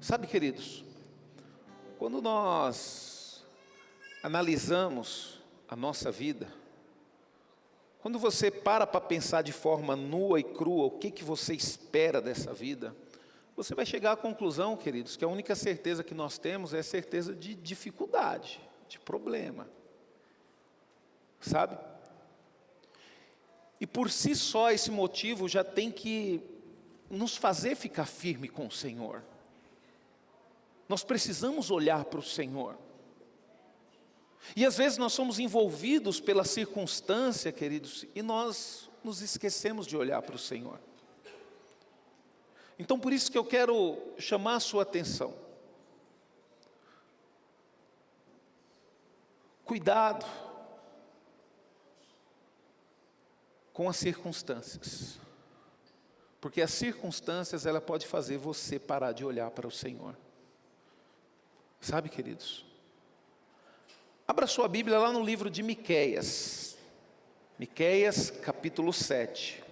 Sabe, queridos, quando nós analisamos a nossa vida, quando você para pensar de forma nua e crua o que você espera dessa vida, você vai chegar à conclusão, queridos, que a única certeza que nós temos é a certeza de dificuldade, de problema, sabe? E por si só esse motivo já tem que nos fazer ficar firme com o Senhor. Nós precisamos olhar para o Senhor. E às vezes nós somos envolvidos pela circunstância, queridos, e nós nos esquecemos de olhar para o Senhor. Então por isso que eu quero chamar a sua atenção. Cuidado com as circunstâncias. Porque as circunstâncias, ela pode fazer você parar de olhar para o Senhor. Sabe, queridos? Abra sua Bíblia lá no livro de Miqueias. Miqueias, capítulo 7.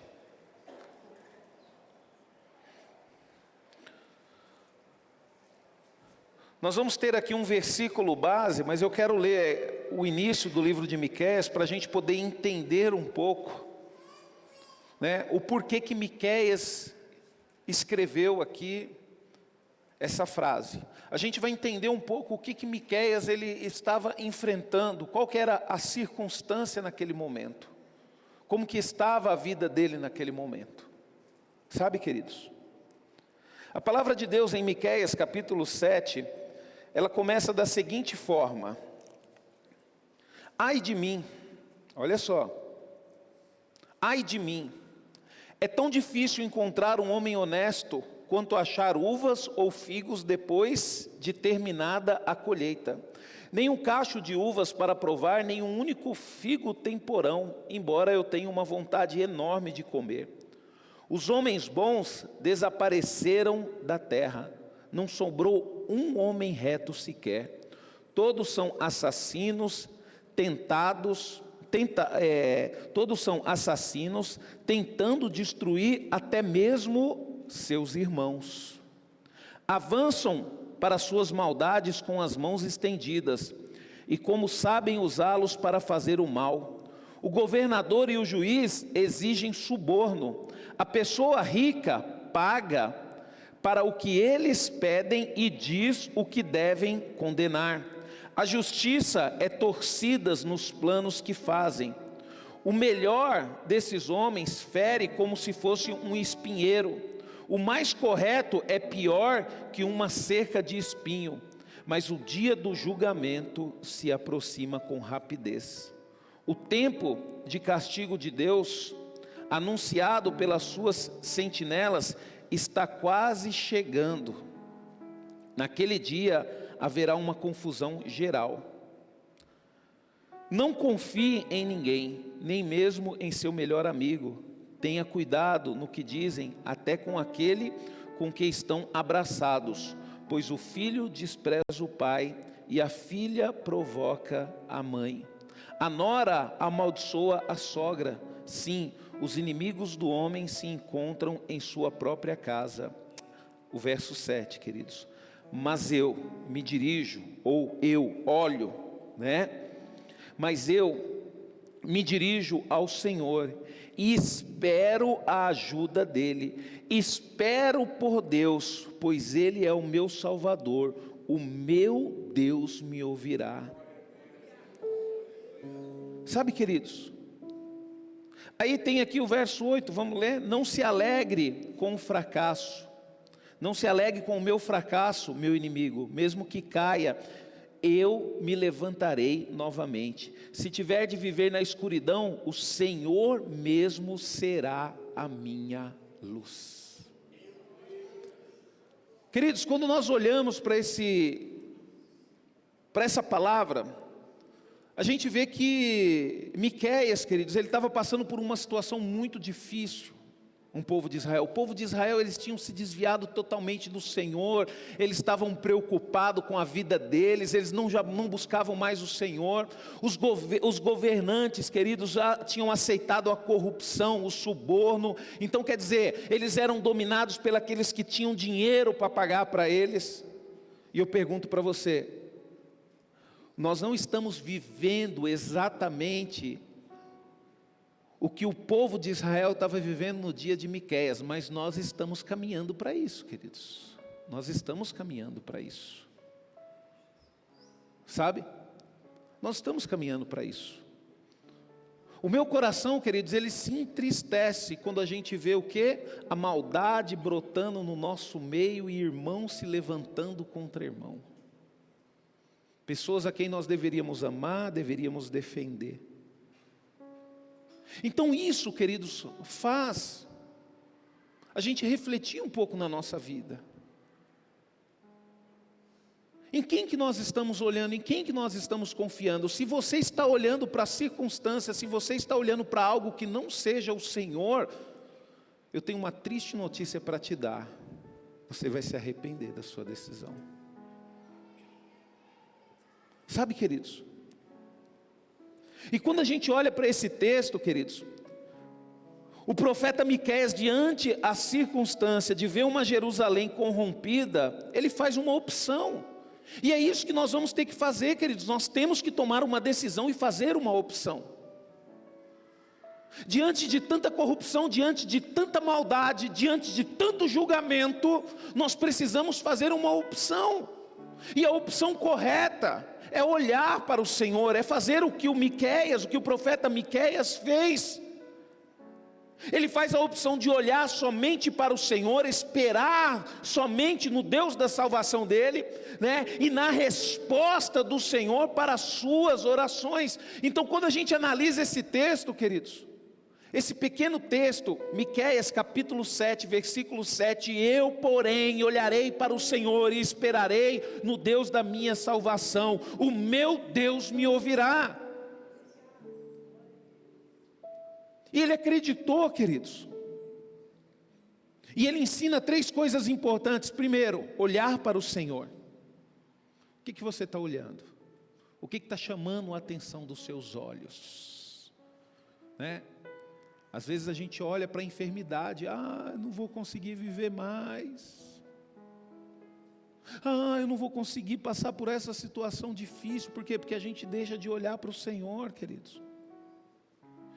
Nós vamos ter aqui um versículo base, mas eu quero ler o início do livro de Miqueias para a gente poder entender um pouco, né, o porquê que Miqueias escreveu aqui essa frase. A gente vai entender um pouco o que Miqueias ele estava enfrentando, qual que era a circunstância naquele momento, como que estava a vida dele naquele momento. Sabe, queridos? A palavra de Deus em Miqueias capítulo 7, ela começa da seguinte forma: ai de mim, olha só, ai de mim, é tão difícil encontrar um homem honesto quanto achar uvas ou figos depois de terminada a colheita. Nem um cacho de uvas para provar, nem um único figo tem porão, embora eu tenha uma vontade enorme de comer. Os homens bons desapareceram da terra, não sobrou um homem reto sequer. Todos são assassinos, todos são assassinos, tentando destruir até mesmo seus irmãos. Avançam para suas maldades com as mãos estendidas, e como sabem usá-los para fazer o mal. O governador e o juiz exigem suborno. A pessoa rica paga para o que eles pedem e diz o que devem condenar. A justiça é torcida nos planos que fazem. O melhor desses homens fere como se fosse um espinheiro. O mais correto é pior que uma cerca de espinho. Mas o dia do julgamento se aproxima com rapidez. O tempo de castigo de Deus, anunciado pelas suas sentinelas, está quase chegando. Naquele dia haverá uma confusão geral. Não confie em ninguém, nem mesmo em seu melhor amigo. Tenha cuidado no que dizem, até com aquele com que estão abraçados, pois o filho despreza o pai e a filha provoca a mãe. A nora amaldiçoa a sogra. Sim, os inimigos do homem se encontram em sua própria casa. O verso 7, queridos. Mas eu me dirijo, ou eu olho, né? Mas eu me dirijo ao Senhor e espero a ajuda dele. Espero por Deus, pois Ele é o meu Salvador. O meu Deus me ouvirá. Sabe, queridos? Aí tem aqui o verso 8, vamos ler. Não se alegre com o fracasso. Não se alegre com o meu fracasso, meu inimigo. Mesmo que caia, eu me levantarei novamente. Se tiver de viver na escuridão, o Senhor mesmo será a minha luz. Queridos, quando nós olhamos para essa palavra, a gente vê que Miqueias, queridos, ele estava passando por uma situação muito difícil. um povo de Israel. O povo de Israel, eles tinham se desviado totalmente do Senhor, eles estavam preocupados com a vida deles, eles não buscavam mais o Senhor. Os governantes, queridos, já tinham aceitado a corrupção, o suborno. Então, quer dizer, eles eram dominados pelos que tinham dinheiro para pagar para eles. E eu pergunto para você, nós não estamos vivendo exatamente o que o povo de Israel estava vivendo no dia de Miqueias, mas nós estamos caminhando para isso, queridos. Nós estamos caminhando para isso. Sabe? Nós estamos caminhando para isso. O meu coração, queridos, ele se entristece quando a gente vê o quê? A maldade brotando no nosso meio e irmão se levantando contra irmão. Pessoas a quem nós deveríamos amar, deveríamos defender. Então isso, queridos, faz a gente refletir um pouco na nossa vida. Em quem que nós estamos olhando, em quem que nós estamos confiando? Se você está olhando para a circunstância, se você está olhando para algo que não seja o Senhor, eu tenho uma triste notícia para te dar. Você vai se arrepender da sua decisão. Sabe, queridos? E quando a gente olha para esse texto, queridos, o profeta Miqueias, diante a circunstância de ver uma Jerusalém corrompida, ele faz uma opção. E é isso que nós vamos ter que fazer, queridos. Nós temos que tomar uma decisão e fazer uma opção. Diante de tanta corrupção, diante de tanta maldade, diante de tanto julgamento, nós precisamos fazer uma opção. E a opção correta é olhar para o Senhor, é fazer o que o profeta Miqueias fez. Ele faz a opção de olhar somente para o Senhor, esperar somente no Deus da salvação dele, né? E na resposta do Senhor para as suas orações. Então, quando a gente analisa esse texto, queridos, esse pequeno texto, Miqueias capítulo 7, versículo 7, eu, porém, olharei para o Senhor e esperarei no Deus da minha salvação, o meu Deus me ouvirá. E ele acreditou, queridos. E ele ensina 3 coisas importantes. Primeiro, olhar para o Senhor. O que você está olhando? O que está chamando a atenção dos seus olhos? Né? Às vezes a gente olha para a enfermidade, não vou conseguir viver mais. Eu não vou conseguir passar por essa situação difícil. Por quê? Porque a gente deixa de olhar para o Senhor, queridos.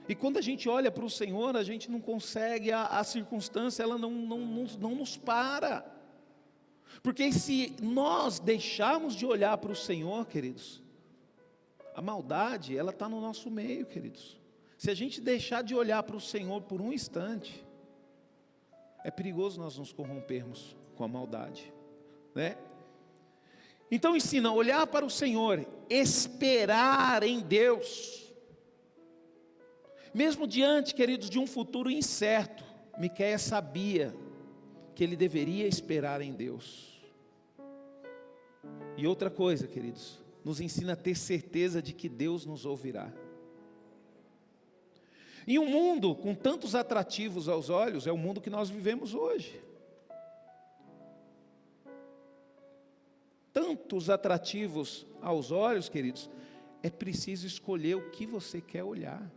E quando a gente olha para o Senhor, a gente não consegue, a circunstância, ela não nos para. Porque se nós deixarmos de olhar para o Senhor, queridos, a maldade, ela está no nosso meio, queridos. Se a gente deixar de olhar para o Senhor por um instante, é perigoso nós nos corrompermos com a maldade, né? Então ensina a olhar para o Senhor, esperar em Deus. Mesmo diante, queridos, de um futuro incerto, Miqueias sabia que ele deveria esperar em Deus. E outra coisa, queridos, nos ensina a ter certeza de que Deus nos ouvirá. Em um mundo com tantos atrativos aos olhos, é o mundo que nós vivemos hoje. Tantos atrativos aos olhos, queridos, é preciso escolher o que você quer olhar.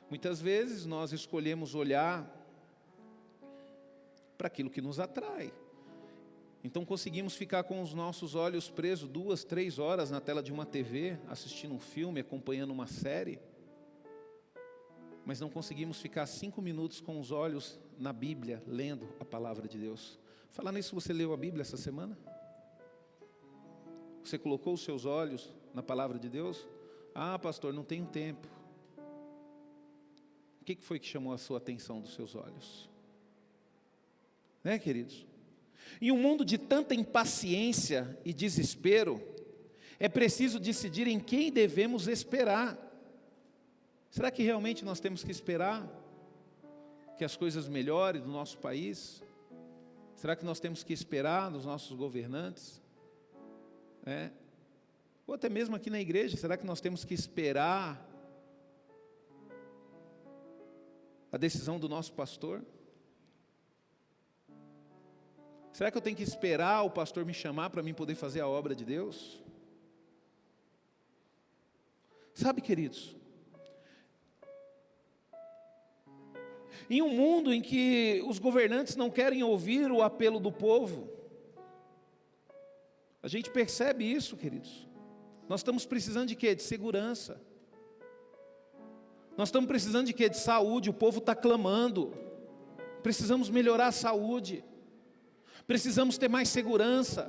Muitas vezes nós escolhemos olhar para aquilo que nos atrai. Então conseguimos ficar com os nossos olhos presos 2, 3 horas na tela de uma TV, assistindo um filme, acompanhando uma série, mas não conseguimos ficar 5 minutos com os olhos na Bíblia, lendo a palavra de Deus. Falar nisso, você leu a Bíblia essa semana? Você colocou os seus olhos na palavra de Deus? Pastor, não tenho tempo. O que foi que chamou a sua atenção dos seus olhos? Né, queridos? Em um mundo de tanta impaciência e desespero, é preciso decidir em quem devemos esperar. Será que realmente nós temos que esperar que as coisas melhorem no nosso país? Será que nós temos que esperar nos nossos governantes? Ou até mesmo aqui na igreja, será que nós temos que esperar a decisão do nosso pastor? Será que eu tenho que esperar o pastor me chamar para mim poder fazer a obra de Deus? Sabe, queridos, em um mundo em que os governantes não querem ouvir o apelo do povo, a gente percebe isso, queridos. Nós estamos precisando de quê? De segurança. Nós estamos precisando de quê? De saúde. O povo está clamando. Precisamos melhorar a saúde. Precisamos ter mais segurança.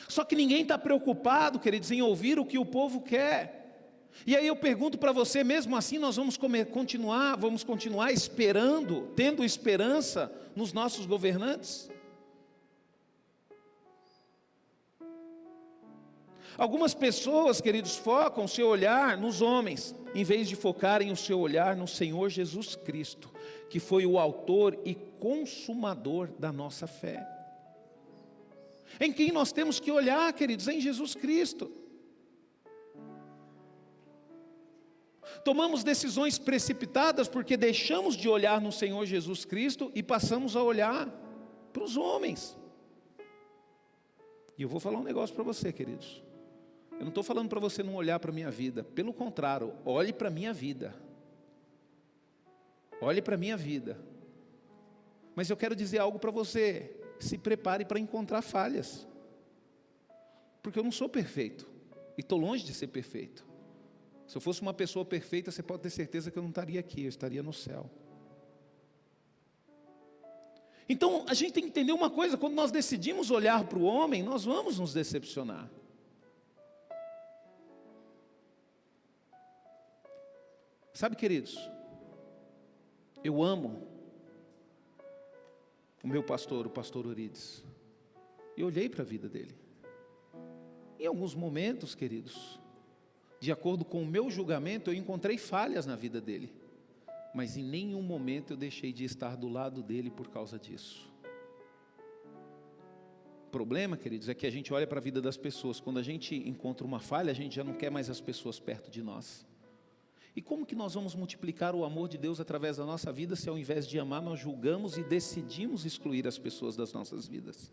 Só que ninguém está preocupado, queridos, em ouvir o que o povo quer. E aí eu pergunto para você, mesmo assim nós vamos continuar esperando, tendo esperança nos nossos governantes? Algumas pessoas, queridos, focam seu olhar nos homens, em vez de focarem o seu olhar no Senhor Jesus Cristo, que foi o autor e consumador da nossa fé. Em quem nós temos que olhar, queridos? Em Jesus Cristo. Tomamos decisões precipitadas porque deixamos de olhar no Senhor Jesus Cristo e passamos a olhar para os homens. E eu vou falar um negócio para você, queridos. Eu não estou falando para você não olhar para a minha vida. Pelo contrário, olhe para a minha vida. Olhe para a minha vida. Mas eu quero dizer algo para você. Se prepare para encontrar falhas. Porque eu não sou perfeito. E estou longe de ser perfeito. Se eu fosse uma pessoa perfeita, você pode ter certeza que eu não estaria aqui, eu estaria no céu. Então, a gente tem que entender uma coisa, quando nós decidimos olhar para o homem, nós vamos nos decepcionar. Sabe, queridos, eu amo o meu pastor, o pastor Eurides. E olhei para a vida dele. Em alguns momentos, queridos, de acordo com o meu julgamento, eu encontrei falhas na vida dele. Mas em nenhum momento eu deixei de estar do lado dele por causa disso. O problema, queridos, é que a gente olha para a vida das pessoas. Quando a gente encontra uma falha, a gente já não quer mais as pessoas perto de nós. E como que nós vamos multiplicar o amor de Deus através da nossa vida, se ao invés de amar, nós julgamos e decidimos excluir as pessoas das nossas vidas?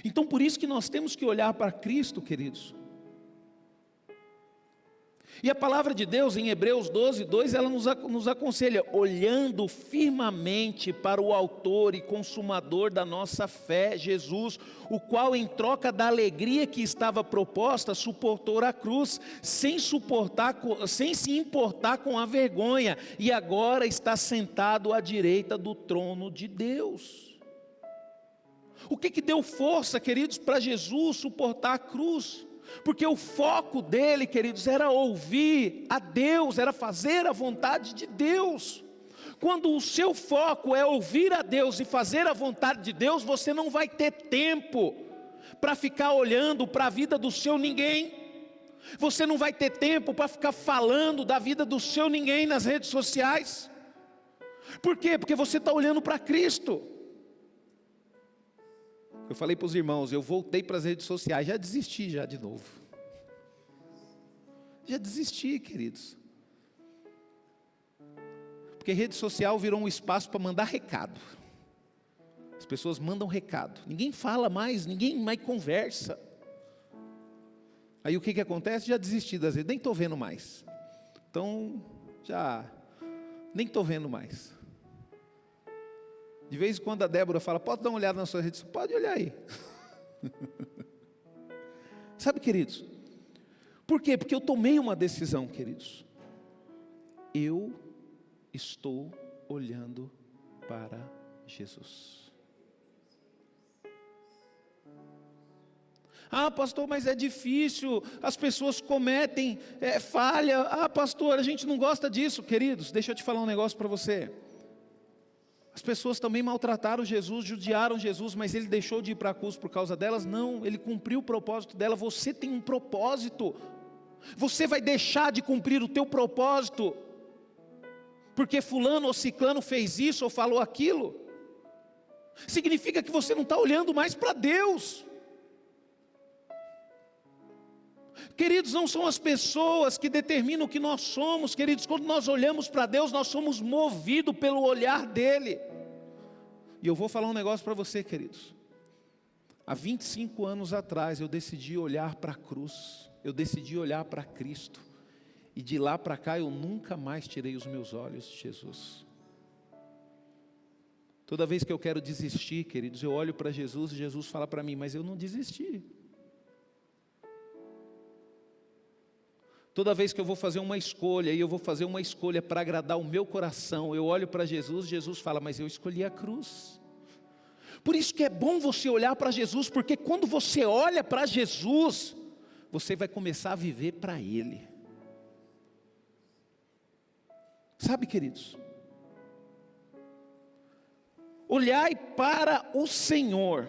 Então, por isso que nós temos que olhar para Cristo, queridos. E a palavra de Deus em Hebreus 12:2, ela nos aconselha, olhando firmemente para o autor e consumador da nossa fé, Jesus, o qual em troca da alegria que estava proposta, suportou a cruz, sem se importar com a vergonha, e agora está sentado à direita do trono de Deus. O que deu força, queridos, para Jesus suportar a cruz? Porque o foco dele, queridos, era ouvir a Deus, era fazer a vontade de Deus. Quando o seu foco é ouvir a Deus e fazer a vontade de Deus, você não vai ter tempo para ficar olhando para a vida do seu ninguém. Você não vai ter tempo para ficar falando da vida do seu ninguém nas redes sociais. Por quê? Porque você está olhando para Cristo. Eu falei para os irmãos, eu voltei para as redes sociais, já desisti já de novo. Já desisti, queridos. Porque rede social virou um espaço para mandar recado. As pessoas mandam recado. Ninguém fala mais, ninguém mais conversa. Aí o que acontece? Já desisti das redes, nem estou vendo mais. Então, nem estou vendo mais. De vez em quando a Débora fala, pode dar uma olhada na sua rede social? Pode olhar aí. Sabe, queridos, por quê? Porque eu tomei uma decisão, queridos. Eu estou olhando para Jesus. Ah, pastor, mas é difícil, as pessoas cometem falha. Ah, pastor, a gente não gosta disso. Queridos, deixa eu te falar um negócio para você. As pessoas também maltrataram Jesus, judiaram Jesus, mas ele deixou de ir para a cruz por causa delas? Não, ele cumpriu o propósito dela. Você tem um propósito. Você vai deixar de cumprir o teu propósito porque fulano ou ciclano fez isso ou falou aquilo? Significa que você não está olhando mais para Deus. Queridos, não são as pessoas que determinam o que nós somos, queridos. Quando nós olhamos para Deus, nós somos movidos pelo olhar dEle. E eu vou falar um negócio para você, queridos. Há 25 anos atrás eu decidi olhar para a cruz, eu decidi olhar para Cristo. E de lá para cá eu nunca mais tirei os meus olhos de Jesus. Toda vez que eu quero desistir, queridos, eu olho para Jesus e Jesus fala para mim, mas eu não desisti. Toda vez que eu vou fazer uma escolha, e eu vou fazer uma escolha para agradar o meu coração, eu olho para Jesus, Jesus fala, mas eu escolhi a cruz. Por isso que é bom você olhar para Jesus, porque quando você olha para Jesus, você vai começar a viver para Ele. Sabe, queridos? Olhai para o Senhor.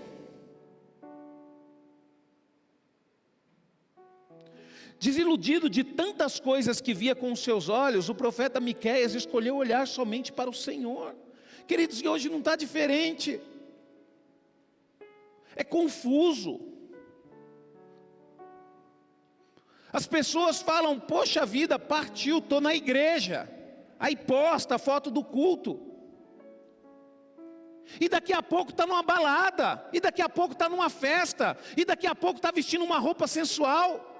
Desiludido de tantas coisas que via com os seus olhos, o profeta Miqueias escolheu olhar somente para o Senhor. Queridos, e hoje não está diferente. É confuso. As pessoas falam, poxa vida, partiu, estou na igreja. Aí posta a foto do culto. E daqui a pouco está numa balada. E daqui a pouco está numa festa. E daqui a pouco está vestindo uma roupa sensual.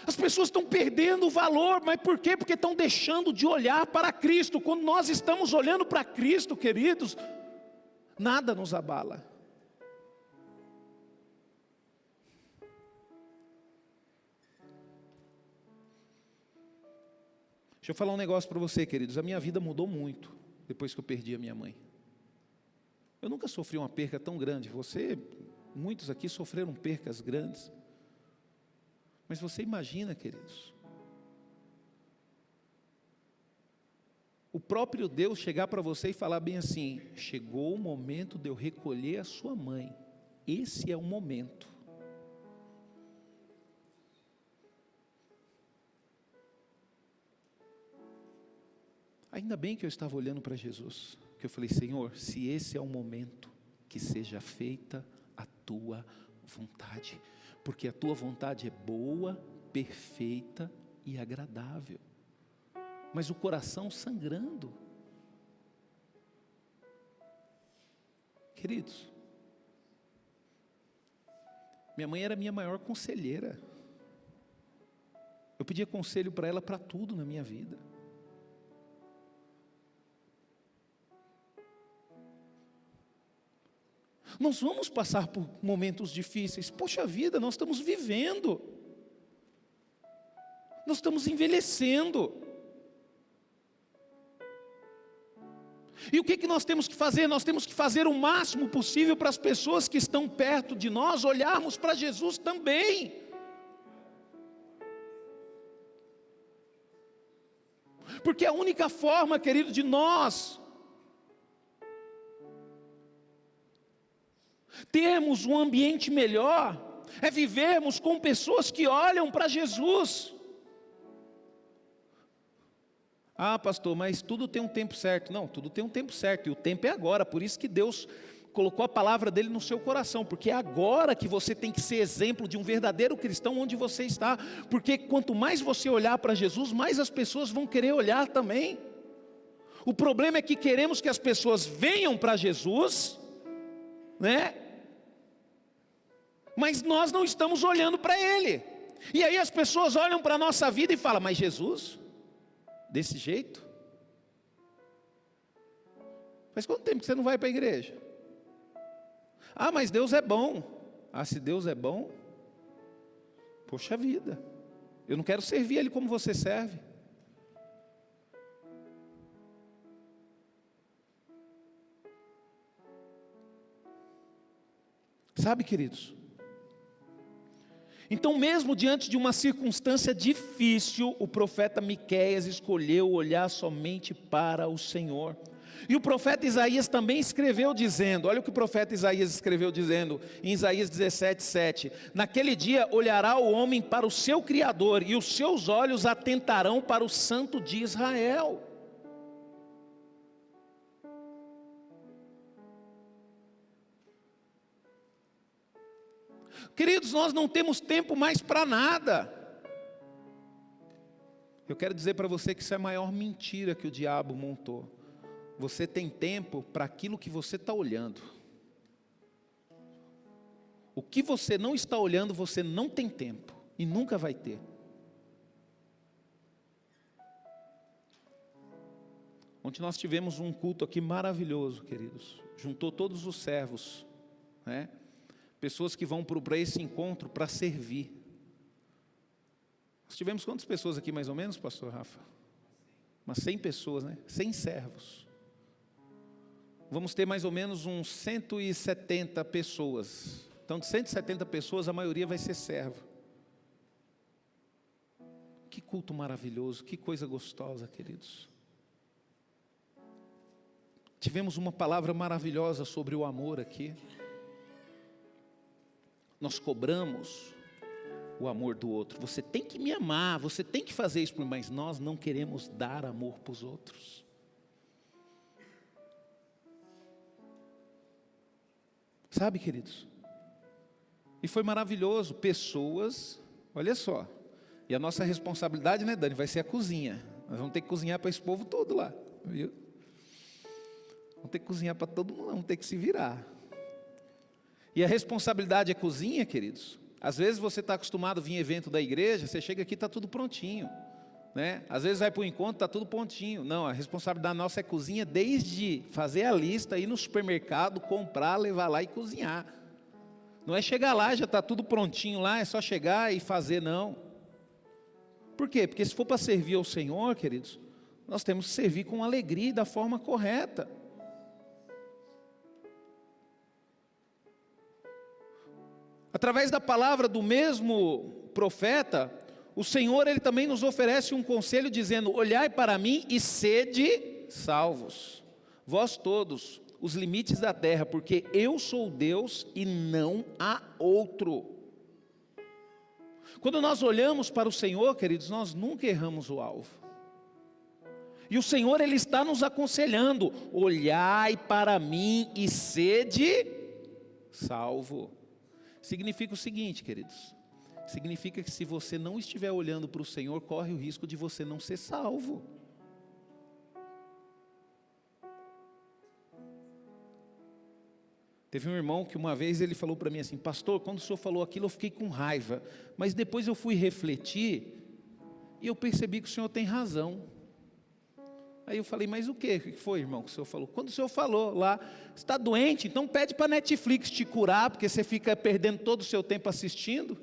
As pessoas estão perdendo o valor, mas por quê? Porque estão deixando de olhar para Cristo. Quando nós estamos olhando para Cristo, queridos, nada nos abala. Deixa eu falar um negócio para você, queridos. A minha vida mudou muito depois que eu perdi a minha mãe. Eu nunca sofri uma perca tão grande. Muitos aqui sofreram percas grandes. Mas você imagina, queridos, o próprio Deus chegar para você e falar bem assim, chegou o momento de eu recolher a sua mãe, esse é o momento. Ainda bem que eu estava olhando para Jesus, que eu falei, Senhor, se esse é o momento, que seja feita a tua vontade. Porque a tua vontade é boa, perfeita e agradável. Mas o coração sangrando. Queridos, minha mãe era minha maior conselheira. Eu pedia conselho para ela para tudo na minha vida. Nós vamos passar por momentos difíceis. Poxa vida, nós estamos vivendo. Nós estamos envelhecendo. E o que nós temos que fazer? Nós temos que fazer o máximo possível para as pessoas que estão perto de nós olharmos para Jesus também. Porque a única forma, querido, de nós termos um ambiente melhor, é vivermos com pessoas que olham para Jesus. Ah, pastor, mas tudo tem um tempo certo. Não, tudo tem um tempo certo, e o tempo é agora. Por isso que Deus colocou a palavra dele no seu coração, porque é agora que você tem que ser exemplo de um verdadeiro cristão onde você está. Porque quanto mais você olhar para Jesus, mais as pessoas vão querer olhar também. O problema é que queremos que as pessoas venham para Jesus, né? Mas nós não estamos olhando para Ele. E aí as pessoas olham para a nossa vida e falam, mas Jesus, desse jeito? Faz quanto tempo que você não vai para a igreja? Ah, mas Deus é bom. Ah, se Deus é bom, poxa vida, eu não quero servir Ele como você serve. Sabe, queridos? Então, mesmo diante de uma circunstância difícil, o profeta Miqueias escolheu olhar somente para o Senhor. E o profeta Isaías também escreveu dizendo, olha o que o profeta Isaías escreveu dizendo, em Isaías 17:7, naquele dia olhará o homem para o seu Criador, e os seus olhos atentarão para o Santo de Israel. Queridos, nós não temos tempo mais para nada. Eu quero dizer para você que isso é a maior mentira que o diabo montou. Você tem tempo para aquilo que você está olhando. O que você não está olhando, você não tem tempo e nunca vai ter. Ontem nós tivemos um culto aqui maravilhoso, queridos. Juntou todos os servos, né? Pessoas que vão para esse encontro para servir. Nós tivemos quantas pessoas aqui mais ou menos, pastor Rafa? Umas 100 pessoas, né? 100 servos. Vamos ter mais ou menos uns 170 pessoas. Então, de 170 pessoas, a maioria vai ser servo. Que culto maravilhoso, que coisa gostosa, queridos. Tivemos uma palavra maravilhosa sobre o amor aqui. Nós cobramos o amor do outro. Você tem que me amar, você tem que fazer isso por mim, mas nós não queremos dar amor para os outros. Sabe, queridos? E foi maravilhoso, pessoas, olha só, e a nossa responsabilidade, né, Dani, vai ser a cozinha. Nós vamos ter que cozinhar para esse povo todo lá, viu? Vamos ter que cozinhar para todo mundo, vamos ter que se virar. E a responsabilidade é cozinha, queridos. Às vezes você está acostumado a vir em evento da igreja, você chega aqui e está tudo prontinho, né? Às vezes vai para o encontro, está tudo prontinho. Não, a responsabilidade nossa é cozinha, desde fazer a lista, ir no supermercado, comprar, levar lá e cozinhar. Não é chegar lá, já está tudo prontinho lá, é só chegar e fazer, não. Por quê? Porque se for para servir ao Senhor, queridos, nós temos que servir com alegria e da forma correta. Através da palavra do mesmo profeta, o Senhor, Ele também nos oferece um conselho dizendo: olhai para mim e sede salvos, vós todos, os limites da terra, porque eu sou Deus e não há outro. Quando nós olhamos para o Senhor, queridos, nós nunca erramos o alvo. E o Senhor, Ele está nos aconselhando: olhai para mim e sede salvo. Significa o seguinte, queridos, significa que se você não estiver olhando para o Senhor, corre o risco de você não ser salvo. Teve um irmão que uma vez ele falou para mim assim: pastor, quando o senhor falou aquilo eu fiquei com raiva, mas depois eu fui refletir e eu percebi que o senhor tem razão. Aí eu falei: mas o que foi, irmão, que o senhor falou? Quando o senhor falou lá, você está doente, então pede para a Netflix te curar, porque você fica perdendo todo o seu tempo assistindo.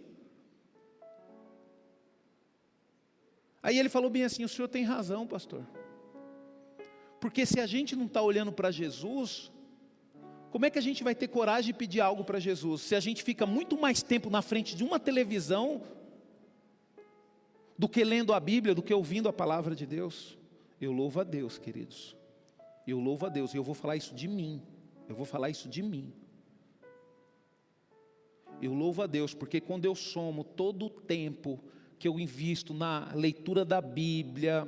Aí ele falou bem assim: o senhor tem razão, pastor. Porque se a gente não está olhando para Jesus, como é que a gente vai ter coragem de pedir algo para Jesus? Se a gente fica muito mais tempo na frente de uma televisão do que lendo a Bíblia, do que ouvindo a palavra de Deus. Eu louvo a Deus, queridos. Eu louvo a Deus. E eu vou falar isso de mim. Eu vou falar isso de mim. Eu louvo a Deus, porque quando eu somo todo o tempo que eu invisto na leitura da Bíblia,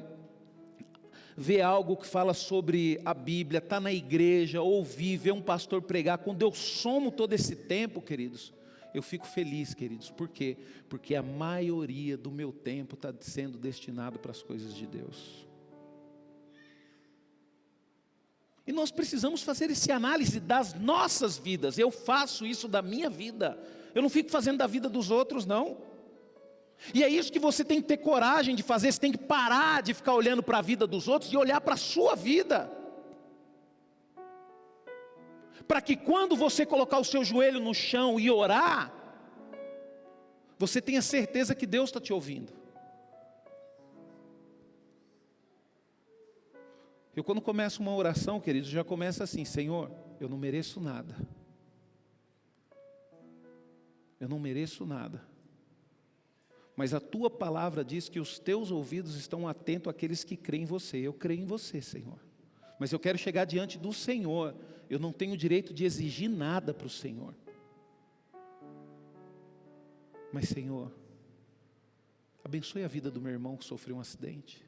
ver algo que fala sobre a Bíblia, estar na igreja, ouvir, ver um pastor pregar, quando eu somo todo esse tempo, queridos, eu fico feliz, queridos. Por quê? Porque a maioria do meu tempo está sendo destinado para as coisas de Deus. E nós precisamos fazer essa análise das nossas vidas. Eu faço isso da minha vida. Eu não fico fazendo da vida dos outros, não. E é isso que você tem que ter coragem de fazer. Você tem que parar de ficar olhando para a vida dos outros e olhar para a sua vida. Para que quando você colocar o seu joelho no chão e orar, você tenha certeza que Deus está te ouvindo. Eu quando começo uma oração, queridos, já começa assim: Senhor, eu não mereço nada. Eu não mereço nada. Mas a tua palavra diz que os teus ouvidos estão atentos àqueles que creem em você. Eu creio em você, Senhor. Mas eu quero chegar diante do Senhor. Eu não tenho direito de exigir nada para o Senhor. Mas, Senhor, abençoe a vida do meu irmão que sofreu um acidente.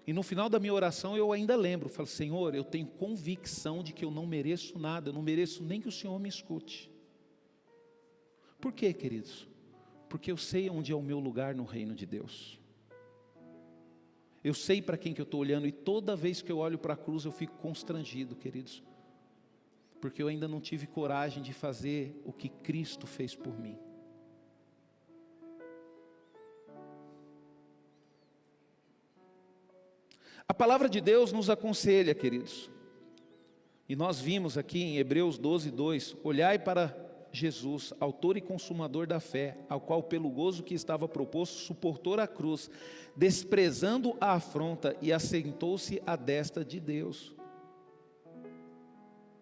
E no final da minha oração eu ainda lembro, falo, Senhor, eu tenho convicção de que eu não mereço nada, eu não mereço nem que o Senhor me escute. Por quê, queridos? Porque eu sei onde é o meu lugar no reino de Deus. Eu sei para quem que eu estou olhando, e toda vez que eu olho para a cruz eu fico constrangido, queridos. Porque eu ainda não tive coragem de fazer o que Cristo fez por mim. A palavra de Deus nos aconselha, queridos. E nós vimos aqui em Hebreus 12, 2, olhai para Jesus, autor e consumador da fé, ao qual pelo gozo que estava proposto, suportou a cruz, desprezando a afronta, e assentou-se à destra de Deus.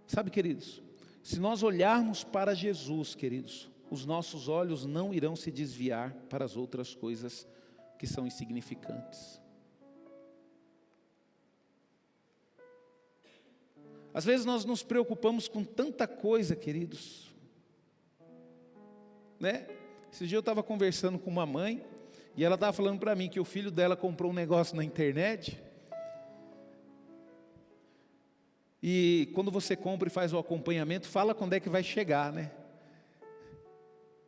Sabe, queridos, se nós olharmos para Jesus, queridos, os nossos olhos não irão se desviar para as outras coisas que são insignificantes. Às vezes nós nos preocupamos com tanta coisa, queridos, né? Esse dia eu estava conversando com uma mãe, e ela estava falando para mim que o filho dela comprou um negócio na internet, e quando você compra e faz o acompanhamento, fala quando é que vai chegar, né?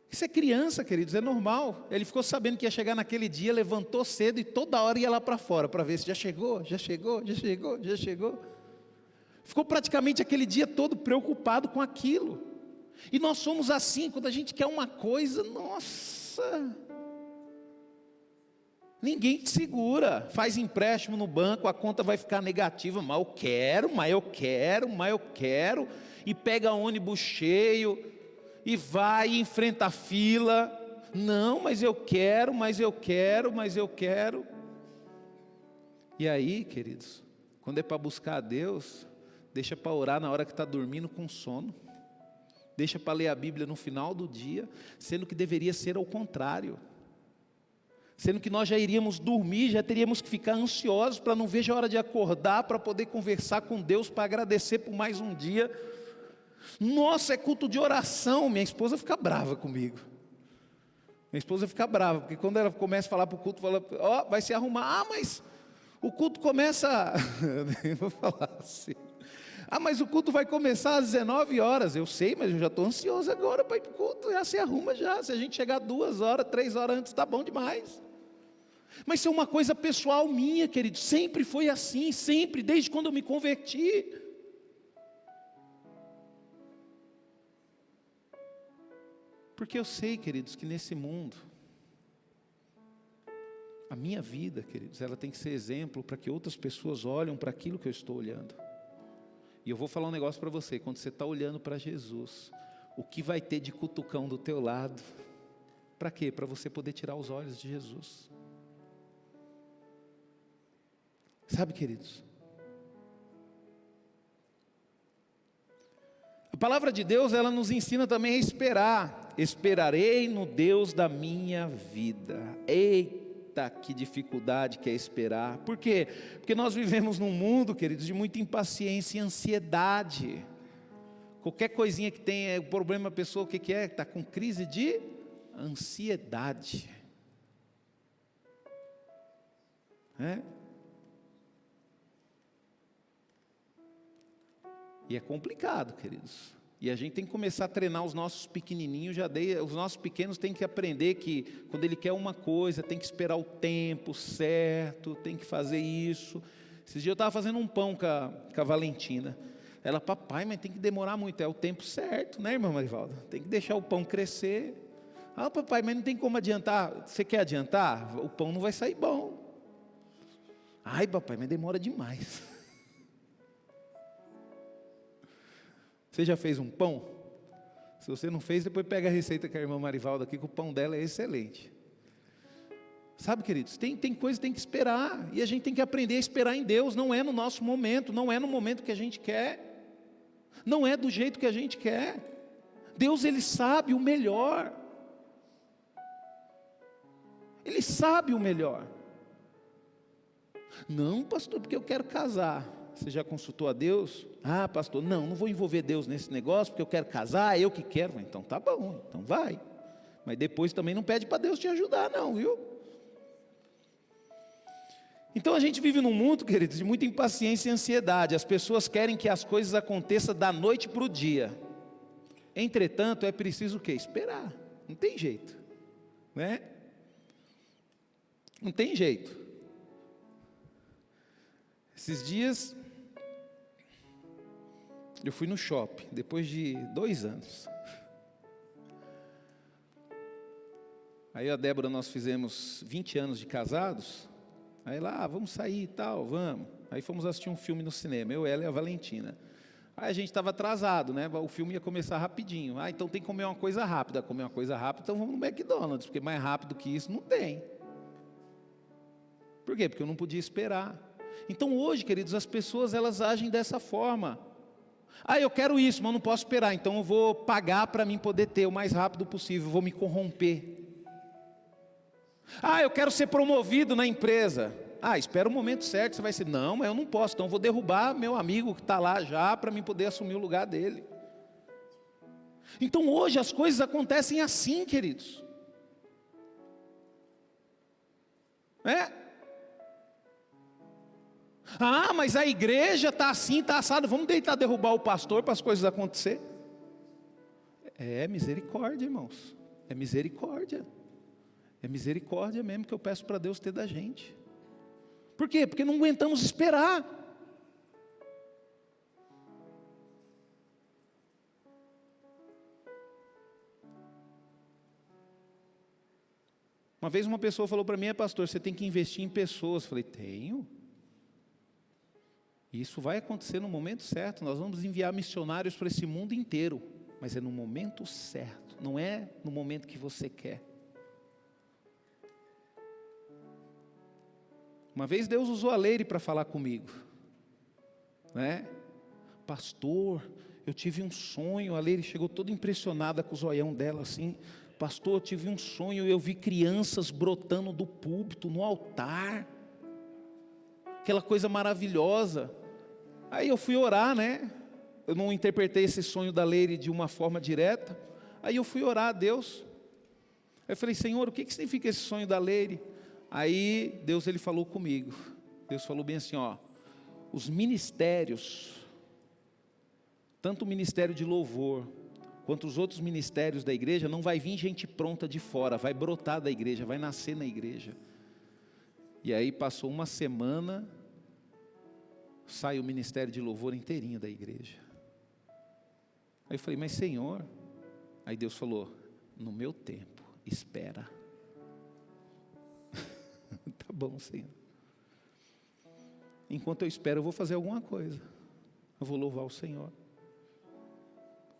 Isso é criança, queridos, é normal. Ele ficou sabendo que ia chegar naquele dia, levantou cedo e toda hora ia lá para fora, para ver se já chegou, já chegou, já chegou, já chegou. Ficou praticamente aquele dia todo preocupado com aquilo. E nós somos assim, quando a gente quer uma coisa, nossa, ninguém te segura. Faz empréstimo no banco, a conta vai ficar negativa, mas eu quero, mas eu quero, mas eu quero. E pega ônibus cheio, e vai e enfrenta a fila. Não, mas eu quero, mas eu quero, mas eu quero. E aí, queridos, quando é para buscar a Deus, deixa para orar na hora que está dormindo com sono. Deixa para ler a Bíblia no final do dia, sendo que deveria ser ao contrário. Sendo que nós já iríamos dormir, já teríamos que ficar ansiosos para não ver a hora de acordar, para poder conversar com Deus, para agradecer por mais um dia. Nossa, é culto de oração. Minha esposa fica brava comigo. Minha esposa fica brava, porque quando ela começa a falar para o culto, fala, ó, vai se arrumar. Ah, mas o culto começa, eu vou falar assim. Ah, mas o culto vai começar às 19 horas. Eu sei, mas eu já estou ansioso agora para ir para o culto. Já se arruma já. Se a gente chegar 2 horas, 3 horas antes, está bom demais. Mas isso é uma coisa pessoal minha, querido. Sempre foi assim, sempre, desde quando eu me converti. Porque eu sei, queridos, que nesse mundo, a minha vida, queridos, ela tem que ser exemplo para que outras pessoas olhem para aquilo que eu estou olhando. E eu vou falar um negócio para você, quando você está olhando para Jesus, o que vai ter de cutucão do teu lado? Para quê? Para você poder tirar os olhos de Jesus. Sabe, queridos? A palavra de Deus, ela nos ensina também a esperar. Esperarei no Deus da minha vida. Eita, que dificuldade que é esperar. Por quê? Porque nós vivemos num mundo, queridos, de muita impaciência e ansiedade. Qualquer coisinha que tem o problema, a pessoa o que é? Está com crise de ansiedade. E é complicado, queridos. E a gente tem que começar a treinar os nossos pequenininhos, os nossos pequenos têm que aprender que quando ele quer uma coisa, tem que esperar o tempo certo, tem que fazer isso. Esses dias eu estava fazendo um pão com a Valentina. Ela, papai, mas tem que demorar muito, é o tempo certo, né, irmã Marivalda? Tem que deixar o pão crescer. Ah, papai, mas não tem como adiantar. Você quer adiantar? O pão não vai sair bom. Ai, papai, mas demora demais. Você já fez um pão? Se você não fez, depois pega a receita que a irmã Marivalda aqui, que o pão dela é excelente. Sabe, queridos, tem coisa que tem que esperar, e a gente tem que aprender a esperar em Deus. Não é no nosso momento, não é no momento que a gente quer, não é do jeito que a gente quer. Deus, Ele sabe o melhor. Ele sabe o melhor. Não, pastor, porque eu quero casar. Você já consultou a Deus? Ah, pastor, não vou envolver Deus nesse negócio, porque eu quero casar, eu que quero. Então tá bom, então vai. Mas depois também não pede para Deus te ajudar não, viu? Então a gente vive num mundo, queridos, de muita impaciência e ansiedade. As pessoas querem que as coisas aconteçam da noite para o dia. Entretanto, é preciso o quê? Esperar. Não tem jeito, né? Não tem jeito. Esses dias eu fui no shopping, depois de 2 anos. Aí a Débora, nós fizemos 20 anos de casados. Aí lá, vamos sair e tal, vamos. Aí fomos assistir um filme no cinema, eu, ela e a Valentina. Aí a gente estava atrasado, né? O filme ia começar rapidinho. Então tem que comer uma coisa rápida. Comer uma coisa rápida, então vamos no McDonald's, porque mais rápido que isso não tem. Por quê? Porque eu não podia esperar. Então hoje, queridos, as pessoas elas agem dessa forma. Eu quero isso, mas não posso esperar, então eu vou pagar para mim poder ter o mais rápido possível, vou me corromper. Eu quero ser promovido na empresa. Espera o momento certo, você vai ser, não, mas eu não posso, então eu vou derrubar meu amigo que está lá já, para mim poder assumir o lugar dele. Então hoje as coisas acontecem assim, queridos. Mas a igreja está assim, está assado, vamos tentar derrubar o pastor para as coisas acontecer. É misericórdia, irmãos, é misericórdia. É misericórdia mesmo que eu peço para Deus ter da gente. Por quê? Porque não aguentamos esperar. Uma vez uma pessoa falou para mim, pastor, você tem que investir em pessoas. Eu falei, tenho. Isso vai acontecer no momento certo. Nós vamos enviar missionários para esse mundo inteiro. Mas é no momento certo, não é no momento que você quer. Uma vez Deus usou a Leire para falar comigo, né? Pastor, eu tive um sonho. A Leire chegou toda impressionada com o zoião dela assim. Pastor, eu tive um sonho, eu vi crianças brotando do púlpito, no altar. Aquela coisa maravilhosa. Aí eu fui orar, né? Eu não interpretei esse sonho da Leire de uma forma direta. Aí eu fui orar a Deus. Eu falei, Senhor, o que significa esse sonho da Leire? Aí Deus ele falou comigo. Deus falou bem assim, os ministérios, tanto o ministério de louvor, quanto os outros ministérios da igreja, não vai vir gente pronta de fora, vai brotar da igreja, vai nascer na igreja. E aí passou uma semana, sai o ministério de louvor inteirinho da igreja. Aí eu falei, mas Senhor, aí Deus falou, no meu tempo, espera. Tá bom, Senhor. Enquanto eu espero, eu vou fazer alguma coisa. Eu vou louvar o Senhor.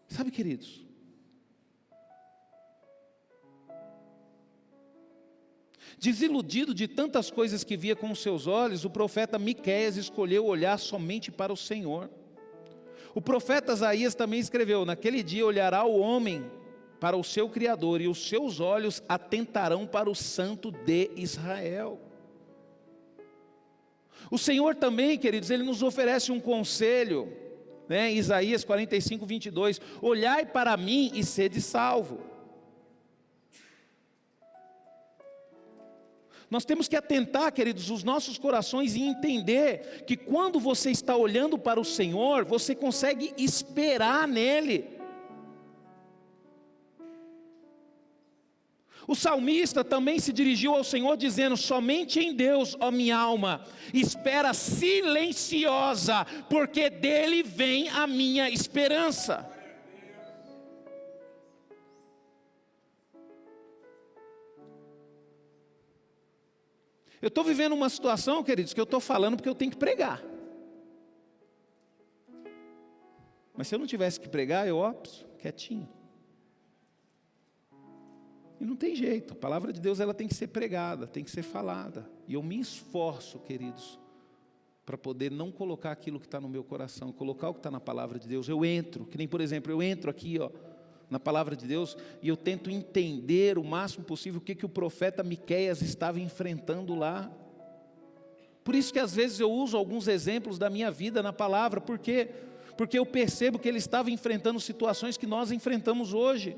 Sabe, queridos, desiludido de tantas coisas que via com os seus olhos, o profeta Miqueias escolheu olhar somente para o Senhor. O profeta Isaías também escreveu, naquele dia olhará o homem para o seu Criador, e os seus olhos atentarão para o Santo de Israel. O Senhor também, queridos, Ele nos oferece um conselho, né? Isaías 45, 22, olhai para mim e sede salvo. Nós temos que atentar, queridos, os nossos corações e entender que quando você está olhando para o Senhor, você consegue esperar nele. O salmista também se dirigiu ao Senhor dizendo, somente em Deus, ó minha alma, espera silenciosa, porque dele vem a minha esperança. Eu estou vivendo uma situação, queridos, que eu estou falando porque eu tenho que pregar. Mas se eu não tivesse que pregar, eu quietinho. E não tem jeito, a palavra de Deus ela tem que ser pregada, tem que ser falada. E eu me esforço, queridos, para poder não colocar aquilo que está no meu coração, colocar o que está na palavra de Deus. Eu entro, que nem por exemplo, eu entro aqui na palavra de Deus e eu tento entender o máximo possível o que o profeta Miqueias estava enfrentando lá. Por isso que às vezes eu uso alguns exemplos da minha vida na palavra, porque eu percebo que ele estava enfrentando situações que nós enfrentamos hoje.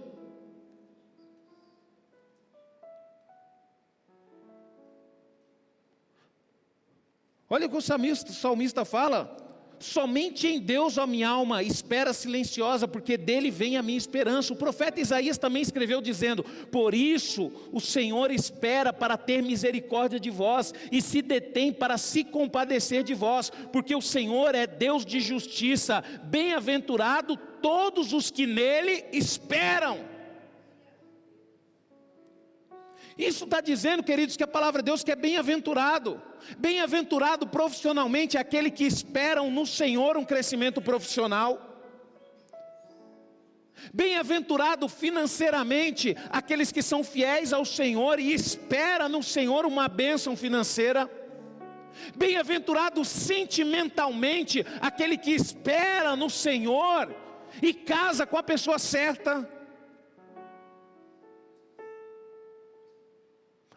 Olha o que o salmista fala: somente em Deus, ó minha alma, espera silenciosa, porque dele vem a minha esperança. O profeta Isaías também escreveu dizendo: por isso o Senhor espera para ter misericórdia de vós, e se detém para se compadecer de vós, porque o Senhor é Deus de justiça. Bem-aventurado todos os que nele esperam. Isso está dizendo, queridos, que a palavra de Deus que é bem-aventurado. Bem-aventurado profissionalmente é aquele que esperam no Senhor um crescimento profissional. Bem-aventurado financeiramente aqueles que são fiéis ao Senhor e esperam no Senhor uma bênção financeira. Bem-aventurado sentimentalmente aquele que espera no Senhor e casa com a pessoa certa.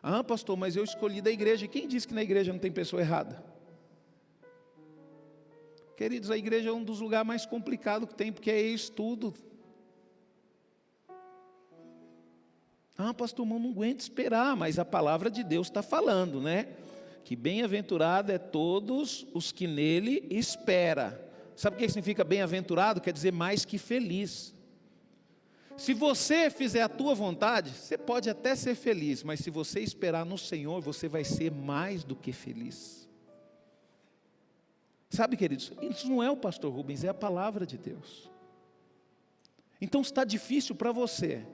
Ah, pastor, mas eu escolhi da igreja. Quem disse que na igreja não tem pessoa errada? Queridos, a igreja é um dos lugares mais complicados que tem, porque é estudo. Ah, pastor, eu não aguento esperar, mas a palavra de Deus está falando, né? Que bem-aventurado é todos os que nele espera. Sabe o que significa bem-aventurado? Quer dizer mais que feliz. Se você fizer a tua vontade, você pode até ser feliz, mas se você esperar no Senhor, você vai ser mais do que feliz. Sabe, queridos, isso não é o pastor Rubens, é a palavra de Deus. Então, se está difícil para você,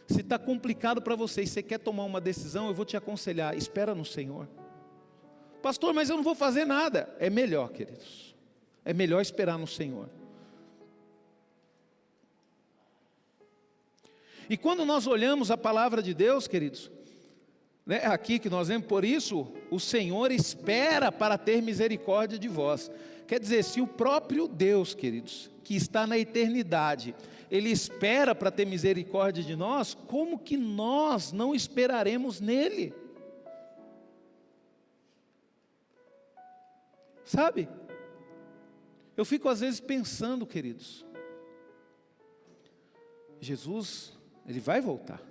se está complicado para você e você quer tomar uma decisão, eu vou te aconselhar: espera no Senhor. Pastor, mas eu não vou fazer nada. É melhor, queridos, é melhor esperar no Senhor. E quando nós olhamos a palavra de Deus, queridos, né, aqui que nós vemos: por isso o Senhor espera para ter misericórdia de vós. Quer dizer, se o próprio Deus, queridos, que está na eternidade, Ele espera para ter misericórdia de nós, como que nós não esperaremos nele? Sabe? Eu fico às vezes pensando, queridos, Jesus, Ele vai voltar.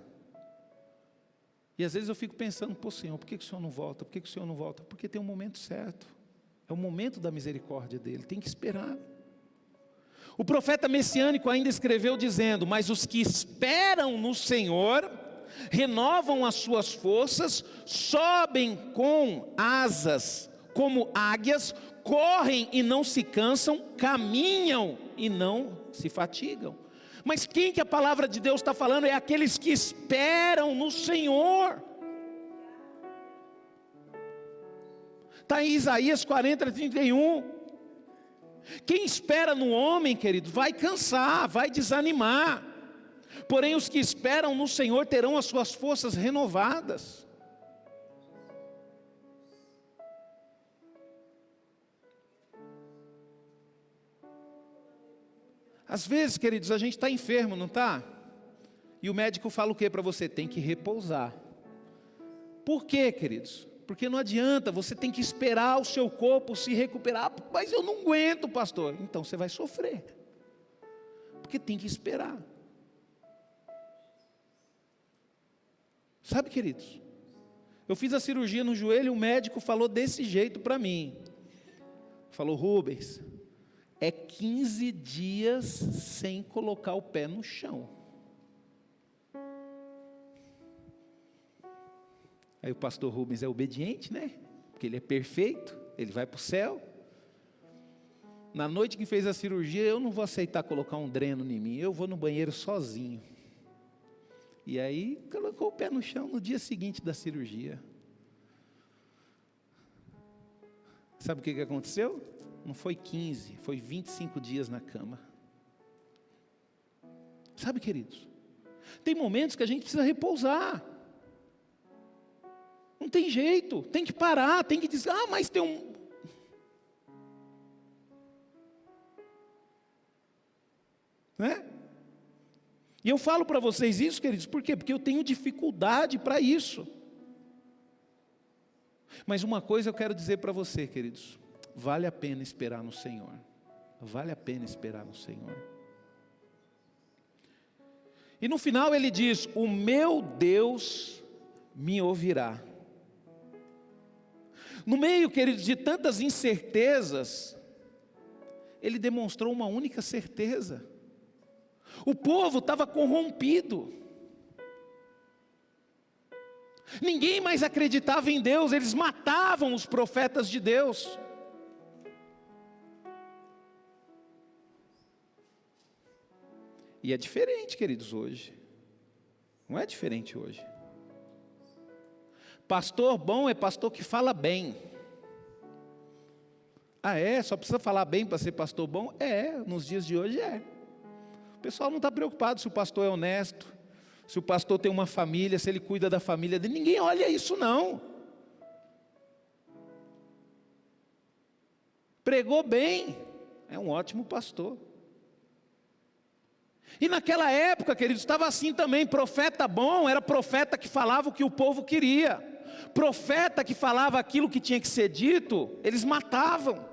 E às vezes eu fico pensando: pô, Senhor, por que o Senhor não volta? Por que o Senhor não volta? Porque tem um momento certo. É o momento da misericórdia dEle, tem que esperar. O profeta messiânico ainda escreveu dizendo: mas os que esperam no Senhor renovam as suas forças, sobem com asas como águias, correm e não se cansam, caminham e não se fatigam. Mas quem que a palavra de Deus está falando? É aqueles que esperam no Senhor. Está em Isaías 40:31. Quem espera no homem, querido, vai cansar, vai desanimar. Porém os que esperam no Senhor terão as suas forças renovadas. Às vezes, queridos, a gente está enfermo, não está? E o médico fala o que para você? Tem que repousar. Por quê, queridos? Porque não adianta, você tem que esperar o seu corpo se recuperar. Mas eu não aguento, pastor. Então você vai sofrer. Porque tem que esperar. Sabe, queridos? Eu fiz a cirurgia no joelho e o médico falou desse jeito para mim. Falou: Rubens, é 15 dias sem colocar o pé no chão. Aí o pastor Rubens é obediente, né? Porque ele é perfeito, ele vai para o céu. Na noite que fez a cirurgia, eu não vou aceitar colocar um dreno em mim, eu vou no banheiro sozinho. E aí colocou o pé no chão no dia seguinte da cirurgia. Sabe o que aconteceu? Não foi 15, foi 25 dias na cama. Sabe, queridos? Tem momentos que a gente precisa repousar. Não tem jeito, tem que parar, tem que dizer: ah, mas tem um... Né? E eu falo para vocês isso, queridos, por quê? Porque eu tenho dificuldade para isso. Mas uma coisa eu quero dizer para você, queridos: vale a pena esperar no Senhor. Vale a pena esperar no Senhor. E no final ele diz: o meu Deus me ouvirá. No meio, queridos, de tantas incertezas, ele demonstrou uma única certeza: o povo estava corrompido, ninguém mais acreditava em Deus, eles matavam os profetas de Deus. E é diferente, queridos, hoje. Não é diferente hoje. Pastor bom é pastor que fala bem. Ah, é? Só precisa falar bem para ser pastor bom? É, nos dias de hoje é. O pessoal não está preocupado se o pastor é honesto, se o pastor tem uma família, se ele cuida da família dele. Ninguém olha isso não. Pregou bem, é um ótimo pastor. E naquela época, queridos, estava assim também. Profeta bom era profeta que falava o que o povo queria. Profeta que falava aquilo que tinha que ser dito, eles matavam.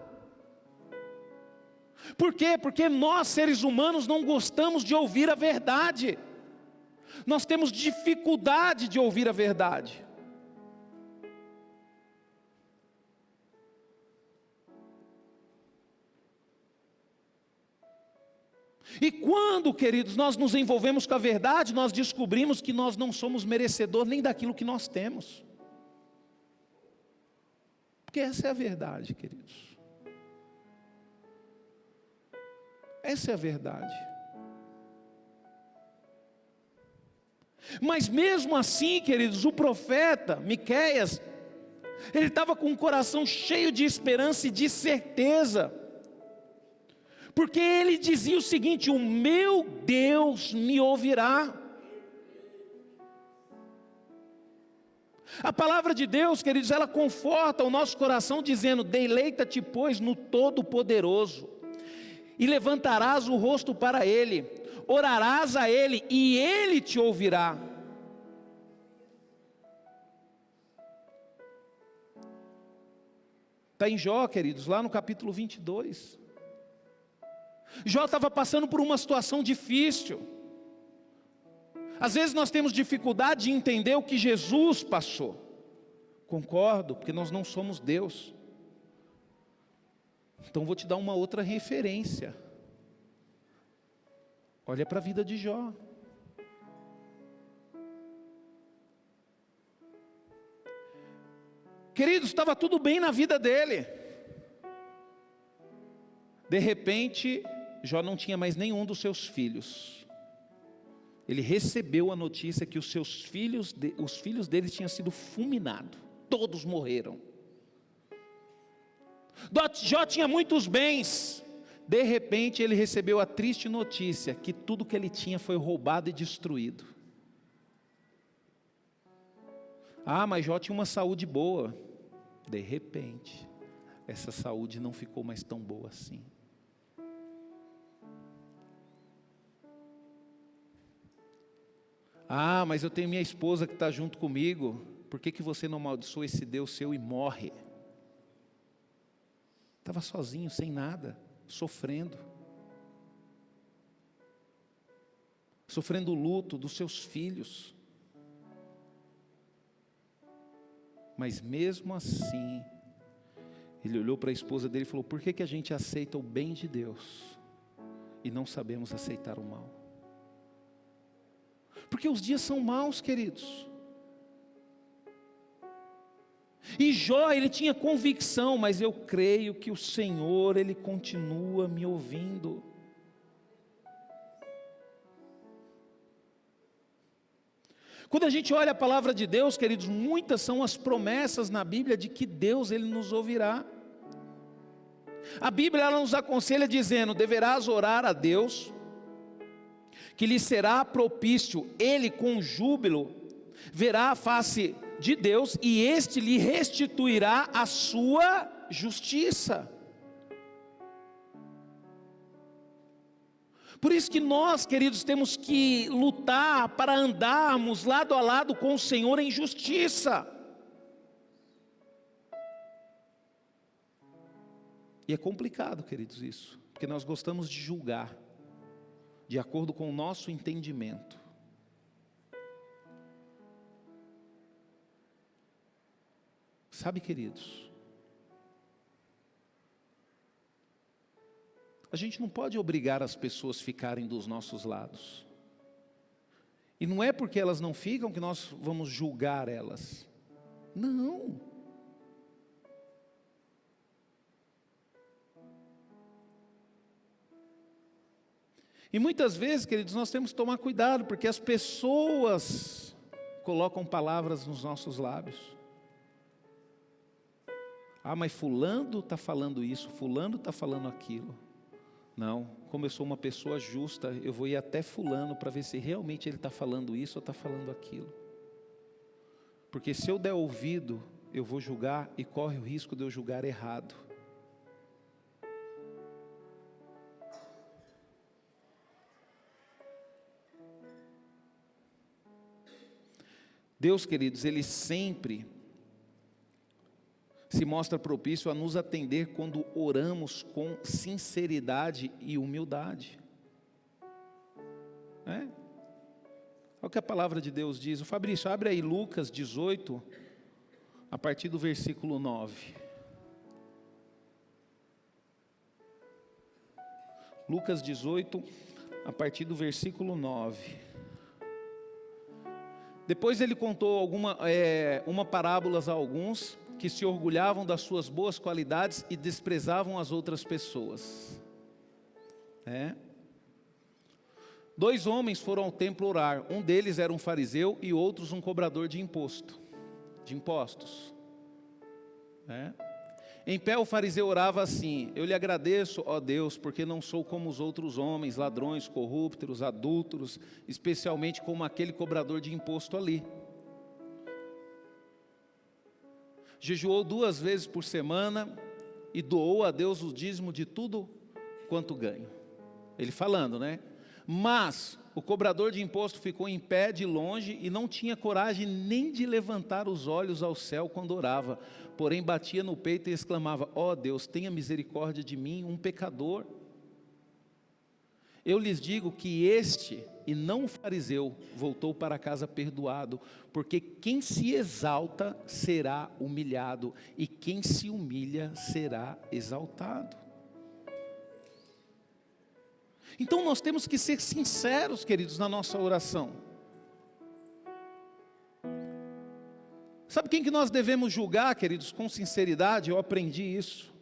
Por quê? Porque nós, seres humanos, não gostamos de ouvir a verdade. Nós temos dificuldade de ouvir a verdade. E quando, queridos, nós nos envolvemos com a verdade, nós descobrimos que nós não somos merecedores nem daquilo que nós temos. Porque essa é a verdade, queridos. Essa é a verdade. Mas mesmo assim, queridos, o profeta Miqueias, ele estava com o coração cheio de esperança e de certeza. Porque ele dizia o seguinte: o meu Deus me ouvirá. A palavra de Deus, queridos, ela conforta o nosso coração dizendo: deleita-te, pois, no Todo-Poderoso, e levantarás o rosto para Ele, orarás a Ele, e Ele te ouvirá. Está em Jó, queridos, lá no capítulo 22. Jó estava passando por uma situação difícil. Às vezes nós temos dificuldade de entender o que Jesus passou. Concordo, porque nós não somos Deus. Então vou te dar uma outra referência. Olha para a vida de Jó. Queridos, estava tudo bem na vida dele. De repente, Jó não tinha mais nenhum dos seus filhos. Ele recebeu a notícia que os filhos dele tinham sido fulminados. Todos morreram. Jó tinha muitos bens. De repente ele recebeu a triste notícia que tudo que ele tinha foi roubado e destruído. Ah, mas Jó tinha uma saúde boa. De repente, essa saúde não ficou mais tão boa assim. Ah, mas eu tenho minha esposa que está junto comigo. Por que você não amaldiçoa esse Deus seu e morre? Estava sozinho, sem nada, sofrendo. Sofrendo o luto dos seus filhos. Mas mesmo assim, ele olhou para a esposa dele e falou: por que a gente aceita o bem de Deus e não sabemos aceitar o mal? Porque os dias são maus, queridos. E Jó, ele tinha convicção: mas eu creio que o Senhor, Ele continua me ouvindo. Quando a gente olha a palavra de Deus, queridos, muitas são as promessas na Bíblia de que Deus, Ele nos ouvirá. A Bíblia, ela nos aconselha dizendo: deverás orar a Deus, que lhe será propício, Ele com júbilo verá a face de Deus, e este lhe restituirá a sua justiça. Por isso que nós, queridos, temos que lutar para andarmos lado a lado com o Senhor em justiça. E é complicado, queridos, isso, porque nós gostamos de julgar de acordo com o nosso entendimento. Sabe, queridos, A gente não pode obrigar as pessoas a ficarem dos nossos lados. E não é porque elas não ficam que nós vamos julgar elas. Não. E muitas vezes, queridos, nós temos que tomar cuidado, porque as pessoas colocam palavras nos nossos lábios. Ah, mas fulano está falando isso, fulano está falando aquilo. Não, como eu sou uma pessoa justa, eu vou ir até fulano para ver se realmente ele está falando isso ou está falando aquilo. Porque se eu der ouvido, eu vou julgar e corre o risco de eu julgar errado. Deus, queridos, Ele sempre se mostra propício a nos atender quando oramos com sinceridade e humildade. Olha o que a palavra de Deus diz. O Fabrício, abre aí Lucas 18, a partir do versículo 9. Lucas 18, a partir do versículo 9. Depois ele contou uma parábolas a alguns que se orgulhavam das suas boas qualidades e desprezavam as outras pessoas. 2 homens foram ao templo orar. Um deles era um fariseu e outros um cobrador de impostos. Em pé o fariseu orava assim: eu lhe agradeço, ó Deus, porque não sou como os outros homens, ladrões, corruptos, adúlteros, especialmente como aquele cobrador de imposto ali. Jejuou 2 vezes por semana e doou a Deus o dízimo de tudo quanto ganho. Ele falando, Mas o cobrador de imposto ficou em pé de longe e não tinha coragem nem de levantar os olhos ao céu quando orava. Porém batia no peito e exclamava: ó Deus, tenha misericórdia de mim, um pecador. Eu lhes digo que este, e não o fariseu, voltou para casa perdoado, porque quem se exalta será humilhado, e quem se humilha será exaltado. Então nós temos que ser sinceros, queridos, na nossa oração. Sabe quem que nós devemos julgar, queridos, com sinceridade? Eu aprendi isso.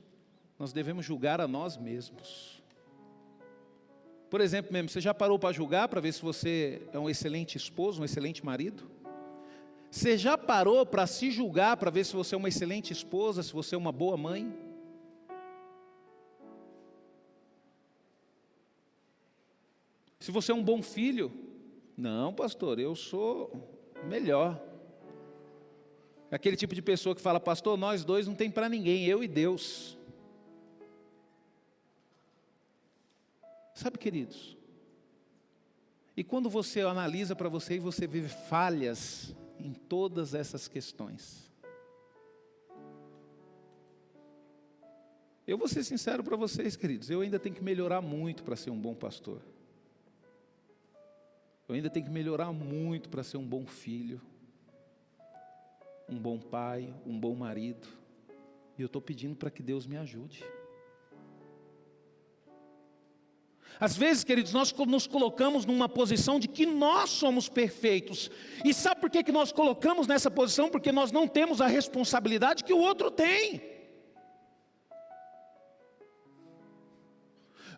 Nós devemos julgar a nós mesmos. Por exemplo, você já parou para julgar, para ver se você é um excelente esposo, um excelente marido? Você já parou para se julgar, para ver se você é uma excelente esposa, se você é uma boa mãe? Se você é um bom filho? Não, pastor, eu sou melhor. Aquele tipo de pessoa que fala: pastor, nós dois não tem para ninguém, eu e Deus. Sabe, queridos, e quando você analisa para você e você vê falhas em todas essas questões, eu vou ser sincero para vocês, queridos, eu ainda tenho que melhorar muito para ser um bom pastor. Eu ainda tenho que melhorar muito para ser um bom filho, um bom pai, um bom marido. E eu estou pedindo para que Deus me ajude. Às vezes, queridos, nós nos colocamos numa posição de que nós somos perfeitos. E sabe por que nós colocamos nessa posição? Porque nós não temos a responsabilidade que o outro tem.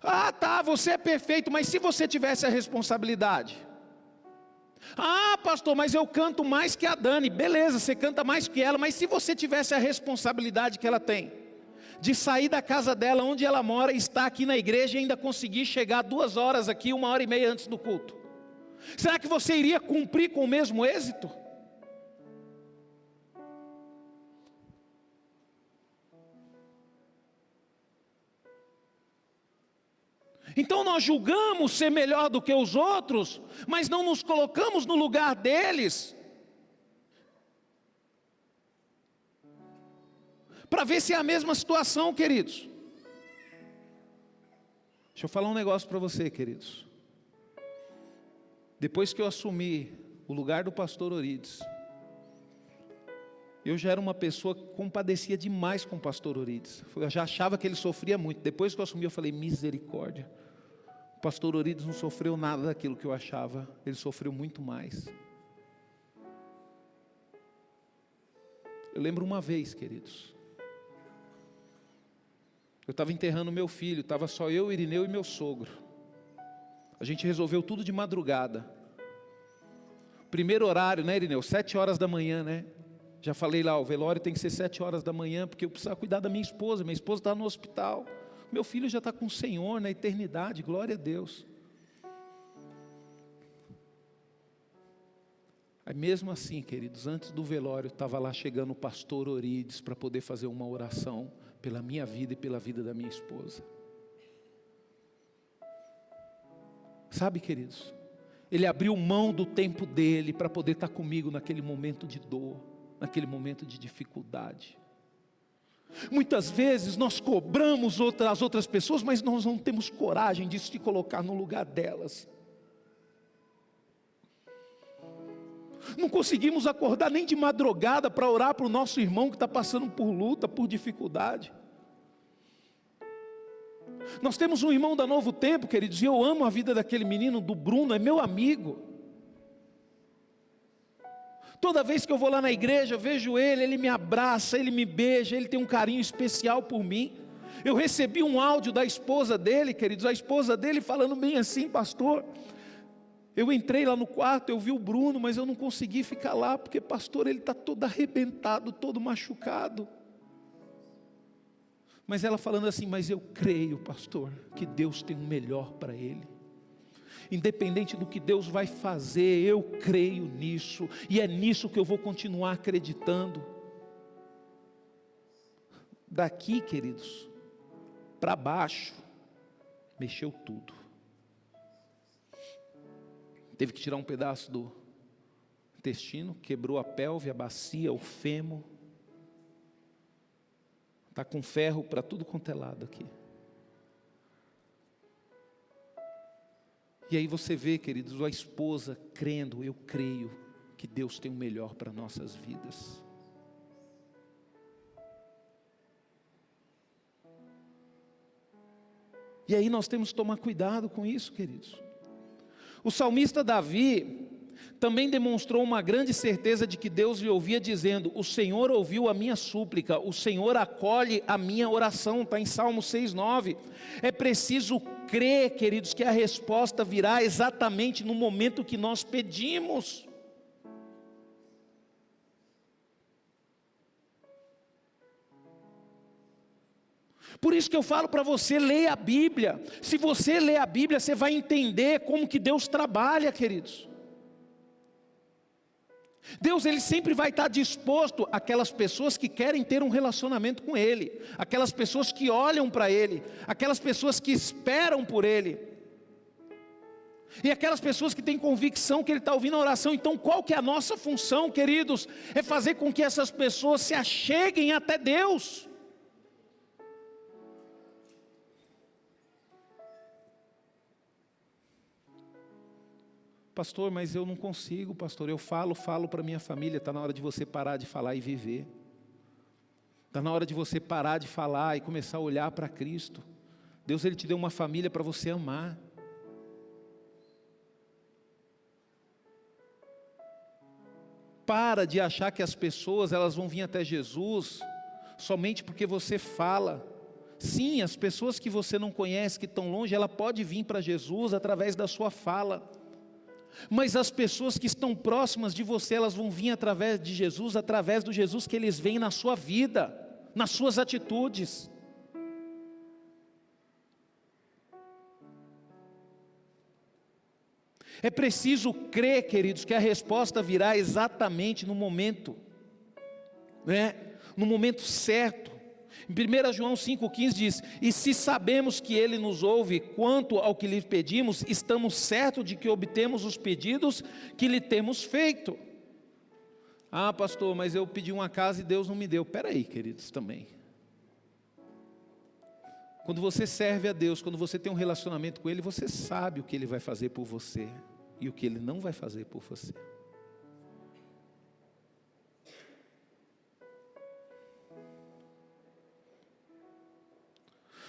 Ah, tá, você é perfeito, mas se você tivesse a responsabilidade? Ah, pastor, mas eu canto mais que a Dani. Beleza, você canta mais que ela, mas se você tivesse a responsabilidade que ela tem, de sair da casa dela, onde ela mora, estar aqui na igreja e ainda conseguir chegar 2 horas aqui, 1h30 antes do culto, será que você iria cumprir com o mesmo êxito? Então nós julgamos ser melhor do que os outros, mas não nos colocamos no lugar deles, para ver se é a mesma situação, queridos. Deixa eu falar um negócio para você, queridos. Depois que eu assumi o lugar do pastor Orides, Eu já era uma pessoa que compadecia demais com o pastor Orides. Eu já achava que ele sofria muito. Depois que eu assumi, eu falei, misericórdia. O pastor Orides não sofreu nada daquilo que eu achava. Ele sofreu muito mais. Eu lembro uma vez, queridos. Eu estava enterrando meu filho. Estava só eu, Irineu e meu sogro. A gente resolveu tudo de madrugada. Primeiro horário, né, Irineu? 7 horas da manhã, né? Já falei lá, o velório tem que ser 7 horas da manhã, porque eu precisava cuidar da minha esposa está no hospital, meu filho já está com o Senhor na eternidade, glória a Deus. Aí mesmo assim, queridos, antes do velório, estava lá chegando o pastor Orides, para poder fazer uma oração, pela minha vida e pela vida da minha esposa. Sabe, queridos, ele abriu mão do tempo dele, para poder estar comigo naquele momento de dor, naquele momento de dificuldade. Muitas vezes nós cobramos as outras pessoas, mas nós não temos coragem de se colocar no lugar delas. Não conseguimos acordar nem de madrugada para orar para o nosso irmão que está passando por luta, por dificuldade. Nós temos um irmão da Novo Tempo, queridos, e eu amo a vida daquele menino, do Bruno, é meu amigo. Toda vez que eu vou lá na igreja, eu vejo ele me abraça, ele me beija, ele tem um carinho especial por mim. Eu recebi um áudio da esposa dele, queridos, a esposa dele falando bem assim, pastor, eu entrei lá no quarto, eu vi o Bruno, mas eu não consegui ficar lá, porque pastor, ele está todo arrebentado, todo machucado. Mas ela falando assim, mas eu creio, pastor, que Deus tem o melhor para ele. Independente do que Deus vai fazer, eu creio nisso, e é nisso que eu vou continuar acreditando. Daqui, queridos, para baixo, mexeu tudo. Teve que tirar um pedaço do intestino, quebrou a pelve, a bacia, o fêmur. Está com ferro para tudo quanto é lado aqui. E aí você vê, queridos, a esposa crendo, eu creio que Deus tem o melhor para nossas vidas. E aí nós temos que tomar cuidado com isso, queridos. O salmista Davi também demonstrou uma grande certeza de que Deus lhe ouvia dizendo, o Senhor ouviu a minha súplica, o Senhor acolhe a minha oração, está em Salmo 6,9. É preciso crer, queridos, que a resposta virá exatamente no momento que nós pedimos. Por isso que eu falo para você, leia a Bíblia. Se você ler a Bíblia, você vai entender como que Deus trabalha, queridos. Deus, ele sempre vai estar disposto àquelas pessoas que querem ter um relacionamento com Ele, aquelas pessoas que olham para Ele, aquelas pessoas que esperam por Ele, e aquelas pessoas que têm convicção que Ele está ouvindo a oração. Então qual que é a nossa função, queridos? É fazer com que essas pessoas se acheguem até Deus. Pastor, mas eu não consigo, pastor, eu falo para minha família. Está na hora de você parar de falar e viver. Está na hora de você parar de falar e começar a olhar para Cristo. Deus, ele te deu uma família para você amar. Para de achar que as pessoas elas vão vir até Jesus somente porque você fala. Sim, as pessoas que você não conhece, que estão longe, ela pode vir para Jesus através da sua fala. Mas as pessoas que estão próximas de você, elas vão vir através de Jesus, através do Jesus que eles veem na sua vida, nas suas atitudes. É preciso crer, queridos, que a resposta virá exatamente no momento, no momento certo. Em 1 João 5,15 diz, e se sabemos que Ele nos ouve quanto ao que lhe pedimos, estamos certos de que obtemos os pedidos que lhe temos feito. Ah, pastor, mas eu pedi uma casa e Deus não me deu. Espera aí, queridos, também. Quando você serve a Deus, quando você tem um relacionamento com Ele, você sabe o que Ele vai fazer por você e o que Ele não vai fazer por você.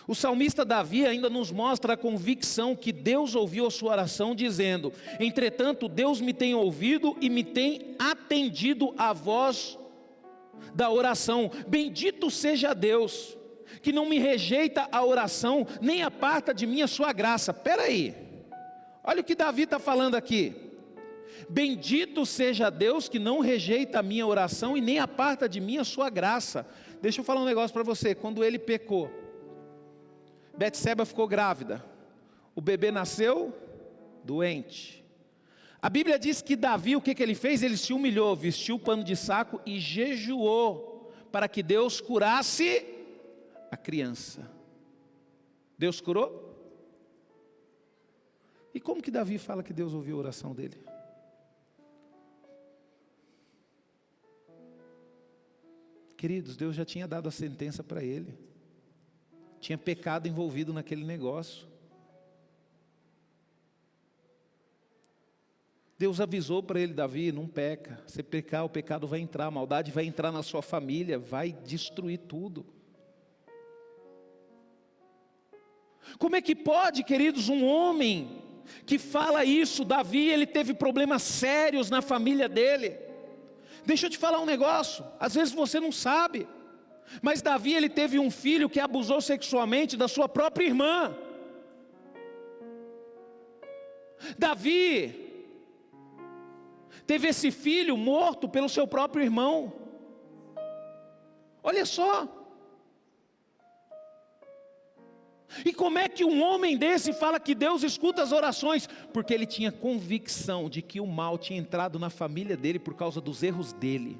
O salmista Davi ainda nos mostra a convicção que Deus ouviu a sua oração, dizendo: entretanto, Deus me tem ouvido e me tem atendido a voz da oração. Bendito seja Deus, que não me rejeita a oração, nem aparta de mim a sua graça. Espera aí, olha o que Davi está falando aqui. Bendito seja Deus que não rejeita a minha oração e nem aparta de mim a sua graça. Deixa eu falar um negócio para você. Quando ele pecou, Betseba ficou grávida, o bebê nasceu doente. A Bíblia diz que Davi, o que ele fez? Ele se humilhou, vestiu o pano de saco e jejuou para que Deus curasse a criança. Deus curou? E como que Davi fala que Deus ouviu a oração dele? Queridos, Deus já tinha dado a sentença para ele. Tinha pecado envolvido naquele negócio. Deus avisou para ele: Davi, não peca. Se pecar, o pecado vai entrar, a maldade vai entrar na sua família, vai destruir tudo. Como é que pode, queridos, um homem que fala isso? Davi, ele teve problemas sérios na família dele. Deixa eu te falar um negócio, às vezes você não sabe, mas Davi, ele teve um filho que abusou sexualmente da sua própria irmã. Davi teve esse filho morto pelo seu próprio irmão. Olha só. E como é que um homem desse fala que Deus escuta as orações? Porque ele tinha convicção de que o mal tinha entrado na família dele por causa dos erros dele.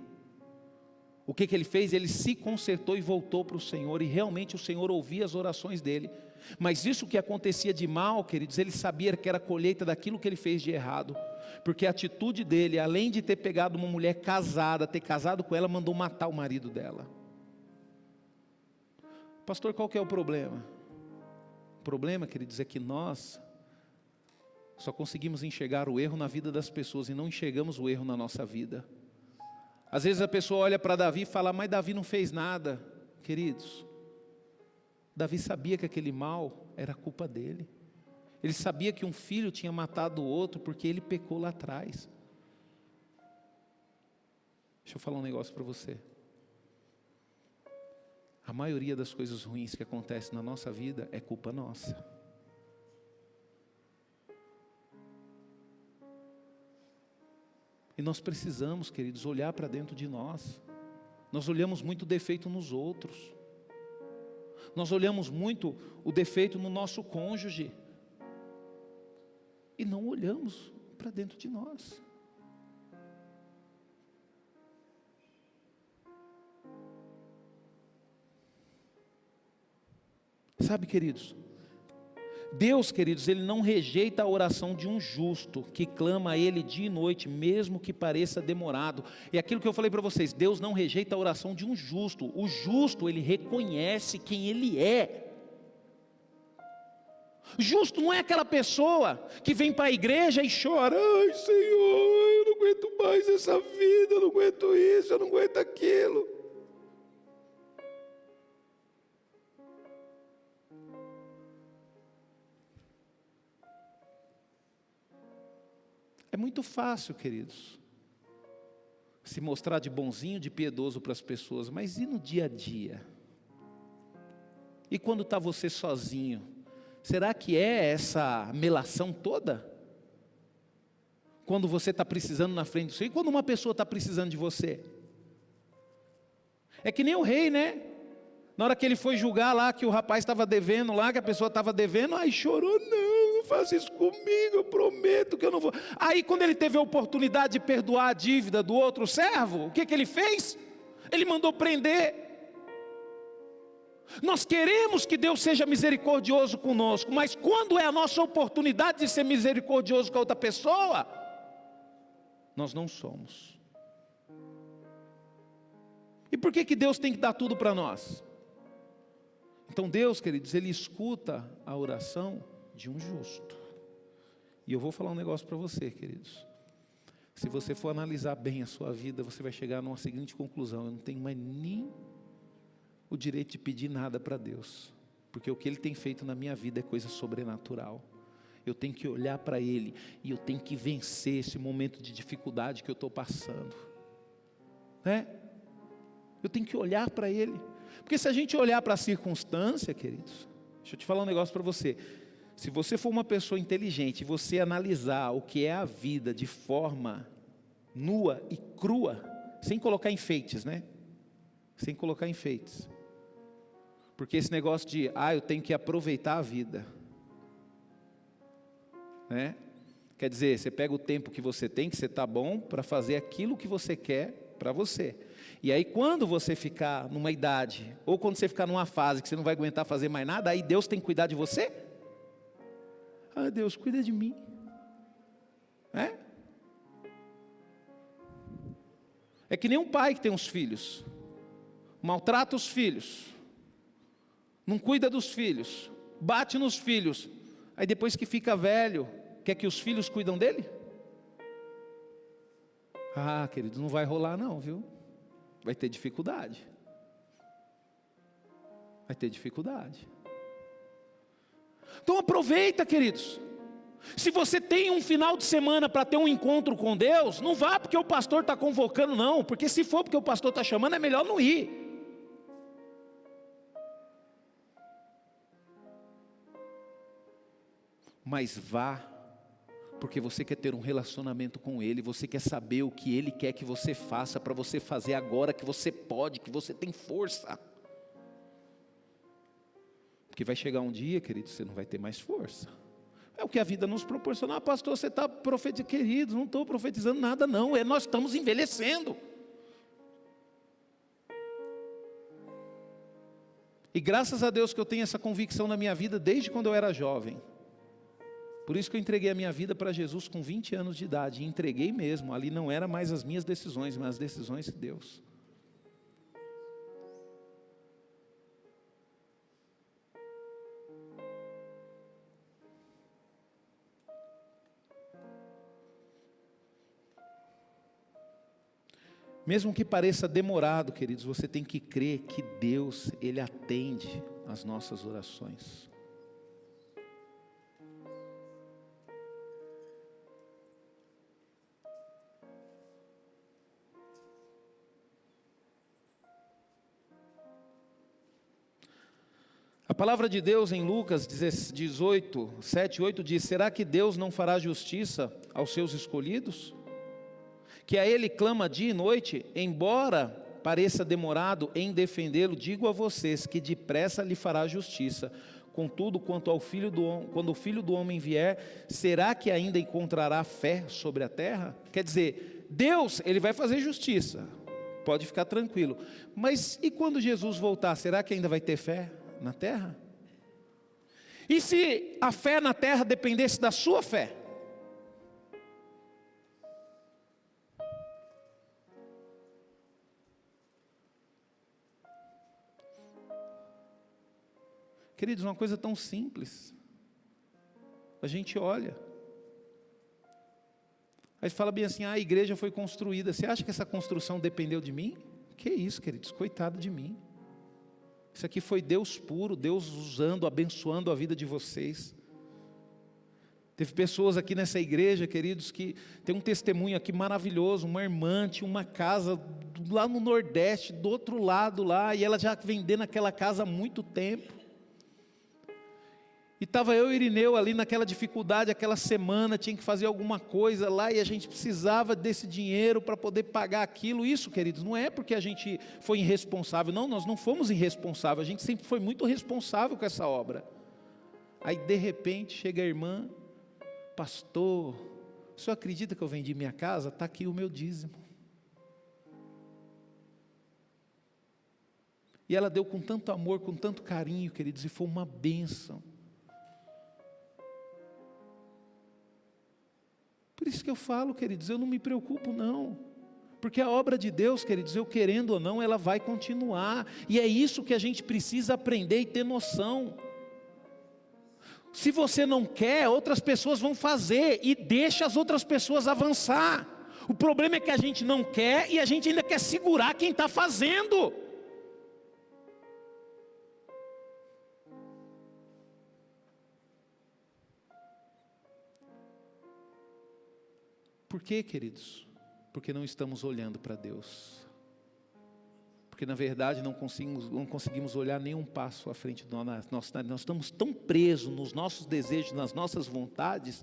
O que ele fez? Ele se consertou e voltou para o Senhor, e realmente o Senhor ouvia as orações dele. Mas isso que acontecia de mal, queridos, ele sabia que era colheita daquilo que ele fez de errado. Porque a atitude dele, além de ter pegado uma mulher casada, ter casado com ela, mandou matar o marido dela. Pastor, qual que é o problema? O problema, queridos, é que nós só conseguimos enxergar o erro na vida das pessoas e não enxergamos o erro na nossa vida. Às vezes a pessoa olha para Davi e fala: mas Davi não fez nada. Queridos, Davi sabia que aquele mal era culpa dele. Ele sabia que um filho tinha matado o outro porque ele pecou lá atrás. Deixa eu falar um negócio para você. A maioria das coisas ruins que acontecem na nossa vida é culpa nossa. E nós precisamos, queridos, olhar para dentro de nós. Nós olhamos muito o defeito nos outros. Nós olhamos muito o defeito no nosso cônjuge. E não olhamos para dentro de nós. Sabe, queridos, Deus, queridos, Ele não rejeita a oração de um justo, que clama a Ele dia e noite, mesmo que pareça demorado. E aquilo que eu falei para vocês, Deus não rejeita a oração de um justo. O justo, ele reconhece quem ele é. Justo não é aquela pessoa que vem para a igreja e chora: ai Senhor, eu não aguento mais essa vida, eu não aguento isso, eu não aguento aquilo. É muito fácil, queridos, se mostrar de bonzinho, de piedoso para as pessoas, mas e no dia a dia? E quando está você sozinho? Será que é essa melação toda? Quando você está precisando na frente do Senhor, e quando uma pessoa está precisando de você? É que nem o rei, né? Na hora que ele foi julgar lá, que o rapaz estava devendo lá, que a pessoa estava devendo, aí chorou: não faça isso comigo, eu prometo que eu não vou. Aí quando ele teve a oportunidade de perdoar a dívida do outro servo, o que ele fez? Ele mandou prender. Nós queremos que Deus seja misericordioso conosco, mas quando é a nossa oportunidade de ser misericordioso com a outra pessoa, nós não somos. E por que Deus tem que dar tudo para nós? Então Deus, queridos, Ele escuta a oração de um justo. E eu vou falar um negócio para você, queridos. Se você for analisar bem a sua vida, você vai chegar numa seguinte conclusão: eu não tenho mais nem o direito de pedir nada para Deus. porque o que Ele tem feito na minha vida é coisa sobrenatural. Eu tenho que olhar para Ele, e eu tenho que vencer esse momento de dificuldade que eu estou passando, né? Eu tenho que olhar para Ele, porque se a gente olhar para a circunstância, queridos, deixa eu te falar um negócio para você. Se você for uma pessoa inteligente, e você analisar o que é a vida de forma nua e crua, sem colocar enfeites, né? Sem colocar enfeites. Porque esse negócio de, eu tenho que aproveitar a vida, né? Quer dizer, você pega o tempo que você tem, que você está bom, para fazer aquilo que você quer para você. E aí quando você ficar numa idade, ou quando você ficar numa fase que você não vai aguentar fazer mais nada, aí Deus tem que cuidar de você? Deus, cuida de mim. É que nem um pai que tem uns filhos, maltrata os filhos, não cuida dos filhos, bate nos filhos, aí depois que fica velho, quer que os filhos cuidam dele? Queridos, não vai rolar não, viu? Vai ter dificuldade. Vai ter dificuldade. Então aproveita, queridos. Se você tem um final de semana para ter um encontro com Deus, não vá porque o pastor está convocando, não. Porque se for porque o pastor está chamando, é melhor não ir. Mas vá, porque você quer ter um relacionamento com Ele, você quer saber o que Ele quer que você faça, para você fazer agora que você pode, que você tem força. Porque vai chegar um dia, querido, você não vai ter mais força. É o que a vida nos proporciona. Pastor, você está profetizando. Querido, não estou profetizando nada não, nós estamos envelhecendo. E graças a Deus que eu tenho essa convicção na minha vida desde quando eu era jovem. Por isso que eu entreguei a minha vida para Jesus com 20 anos de idade. E entreguei mesmo, ali não eram mais as minhas decisões, mas as decisões de Deus. Mesmo que pareça demorado, queridos, você tem que crer que Deus, Ele atende às nossas orações. A palavra de Deus em Lucas 18, 7 e 8 diz: será que Deus não fará justiça aos seus escolhidos? Que a Ele clama dia e noite, embora pareça demorado em defendê-lo, digo a vocês que depressa lhe fará justiça. Contudo, quando o Filho do Homem vier, será que ainda encontrará fé sobre a terra? Quer dizer, Deus, Ele vai fazer justiça, pode ficar tranquilo. Mas e quando Jesus voltar, será que ainda vai ter fé na terra? E se a fé na terra dependesse da sua fé? Queridos, uma coisa tão simples. A gente olha. Aí fala bem assim, a igreja foi construída. Você acha que essa construção dependeu de mim? Que isso, queridos, coitado de mim. Isso aqui foi Deus puro, Deus usando, abençoando a vida de vocês. Teve pessoas aqui nessa igreja, queridos, que tem um testemunho aqui maravilhoso. Uma irmã tinha uma casa lá no Nordeste, do outro lado lá, e ela já vendendo aquela casa há muito tempo. E estava eu e Irineu ali naquela dificuldade, aquela semana, tinha que fazer alguma coisa lá, e a gente precisava desse dinheiro para poder pagar aquilo. Isso, queridos, não é porque a gente foi irresponsável, não, nós não fomos irresponsáveis, a gente sempre foi muito responsável com essa obra. Aí de repente chega a irmã: pastor, o senhor acredita que eu vendi minha casa? Está aqui o meu dízimo. E ela deu com tanto amor, com tanto carinho, queridos, e foi uma bênção. Por isso que eu falo, queridos, eu não me preocupo não, porque a obra de Deus, queridos, eu querendo ou não, ela vai continuar, e é isso que a gente precisa aprender e ter noção. Se você não quer, outras pessoas vão fazer, e deixa as outras pessoas avançar. O problema é que a gente não quer, e a gente ainda quer segurar quem está fazendo. Por quê, queridos? Porque não estamos olhando para Deus. Porque na verdade não conseguimos olhar nenhum passo à frente de nós. Nós estamos tão presos nos nossos desejos, nas nossas vontades,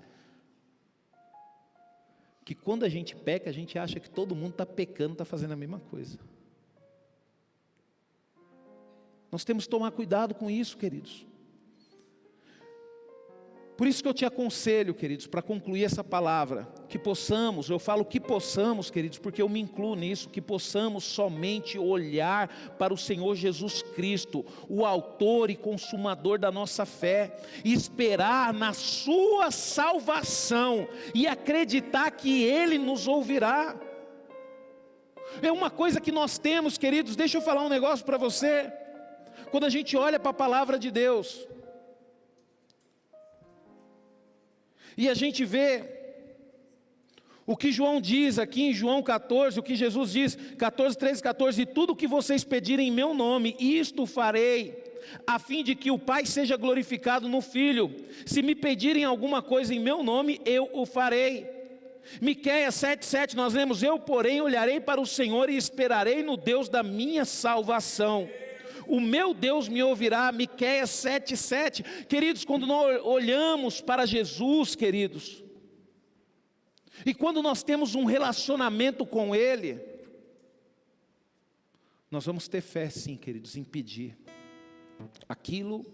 que quando a gente peca, a gente acha que todo mundo está pecando, está fazendo a mesma coisa. Nós temos que tomar cuidado com isso, queridos. Por isso que eu te aconselho, queridos, para concluir essa palavra, que possamos, eu falo que possamos, queridos, porque eu me incluo nisso, que possamos somente olhar para o Senhor Jesus Cristo, o autor e consumador da nossa fé, e esperar na sua salvação, e acreditar que Ele nos ouvirá. É uma coisa que nós temos, queridos, deixa eu falar um negócio para você, quando a gente olha para a palavra de Deus, e a gente vê o que João diz aqui em João 14, o que Jesus diz, 14, 13, 14, e tudo o que vocês pedirem em meu nome, isto farei, a fim de que o Pai seja glorificado no Filho. Se me pedirem alguma coisa em meu nome, eu o farei. Miqueias 7,7, nós lemos, eu porém olharei para o Senhor e esperarei no Deus da minha salvação. O meu Deus me ouvirá, Miqueias 7,7, queridos, quando nós olhamos para Jesus, queridos, e quando nós temos um relacionamento com Ele, nós vamos ter fé sim, queridos, em pedir aquilo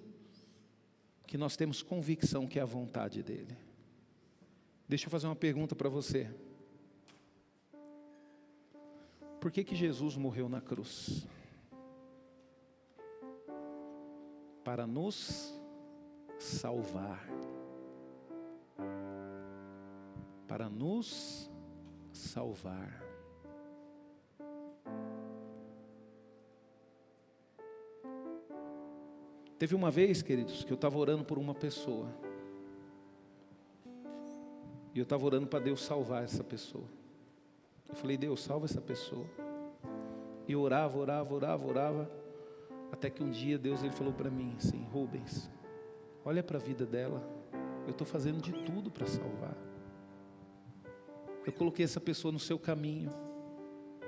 que nós temos convicção que é a vontade dEle. Deixa eu fazer uma pergunta para você. Por que Jesus morreu na cruz? Para nos salvar. Para nos salvar. Teve uma vez, queridos, que eu estava orando por uma pessoa. E eu estava orando para Deus salvar essa pessoa. Eu falei, Deus, salva essa pessoa. E eu orava. Até que um dia Deus ele falou para mim assim, Rubens, olha para a vida dela, eu estou fazendo de tudo para salvar. Eu coloquei essa pessoa no seu caminho.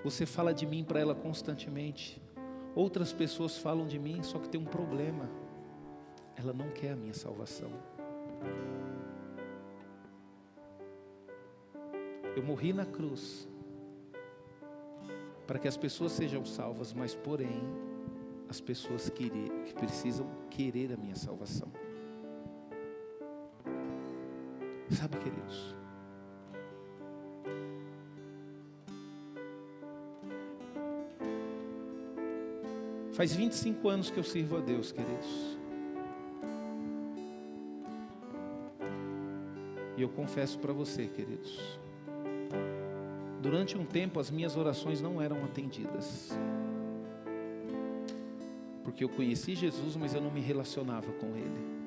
Você fala de mim para ela constantemente. Outras pessoas falam de mim, só que tem um problema. Ela não quer a minha salvação. Eu morri na cruz para que as pessoas sejam salvas, mas porém as pessoas que precisam querer a minha salvação. Sabe, queridos, faz 25 anos que eu sirvo a Deus, queridos, e eu confesso para você, queridos, durante um tempo as minhas orações não eram atendidas, porque eu conheci Jesus, mas eu não me relacionava com Ele.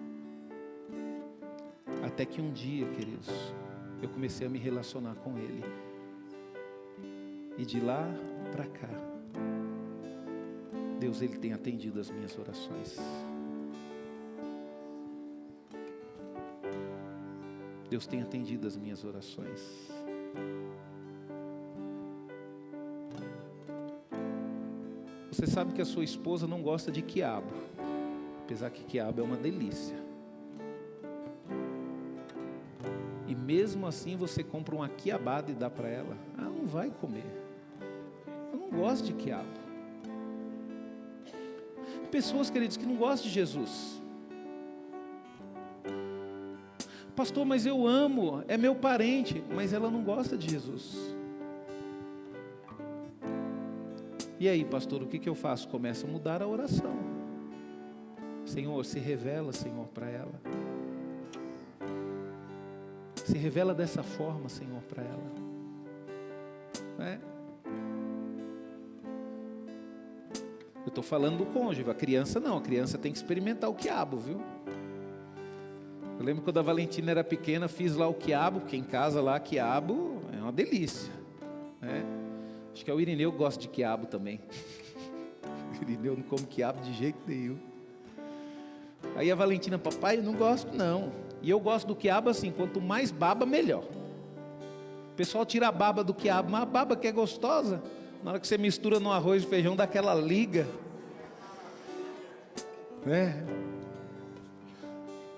Até que um dia, queridos, eu comecei a me relacionar com Ele. E de lá para cá, Deus Ele tem atendido as minhas orações. Deus tem atendido as minhas orações. Você sabe que a sua esposa não gosta de quiabo, apesar que quiabo é uma delícia. E mesmo assim você compra uma quiabada e dá para ela, ela não vai comer. Eu não gosto de quiabo. Pessoas, queridos, que não gostam de Jesus. Pastor, mas eu amo, é meu parente, mas ela não gosta de Jesus. E aí, pastor, o que eu faço? Começo a mudar a oração. Senhor, se revela, Senhor, para ela. Se revela dessa forma, Senhor, para ela. Eu estou falando do cônjuge, a criança não, a criança tem que experimentar o quiabo, viu? Eu lembro quando a Valentina era pequena, fiz lá o quiabo, porque em casa lá quiabo é uma delícia, né? Acho que é o Irineu que gosta de quiabo também. O Irineu não come quiabo de jeito nenhum. Aí a Valentina, papai, eu não gosto não. E eu gosto do quiabo assim, quanto mais baba, melhor. pessoal tira a baba do quiabo, mas a baba que é gostosa, na hora que você mistura no arroz e feijão, dá aquela liga.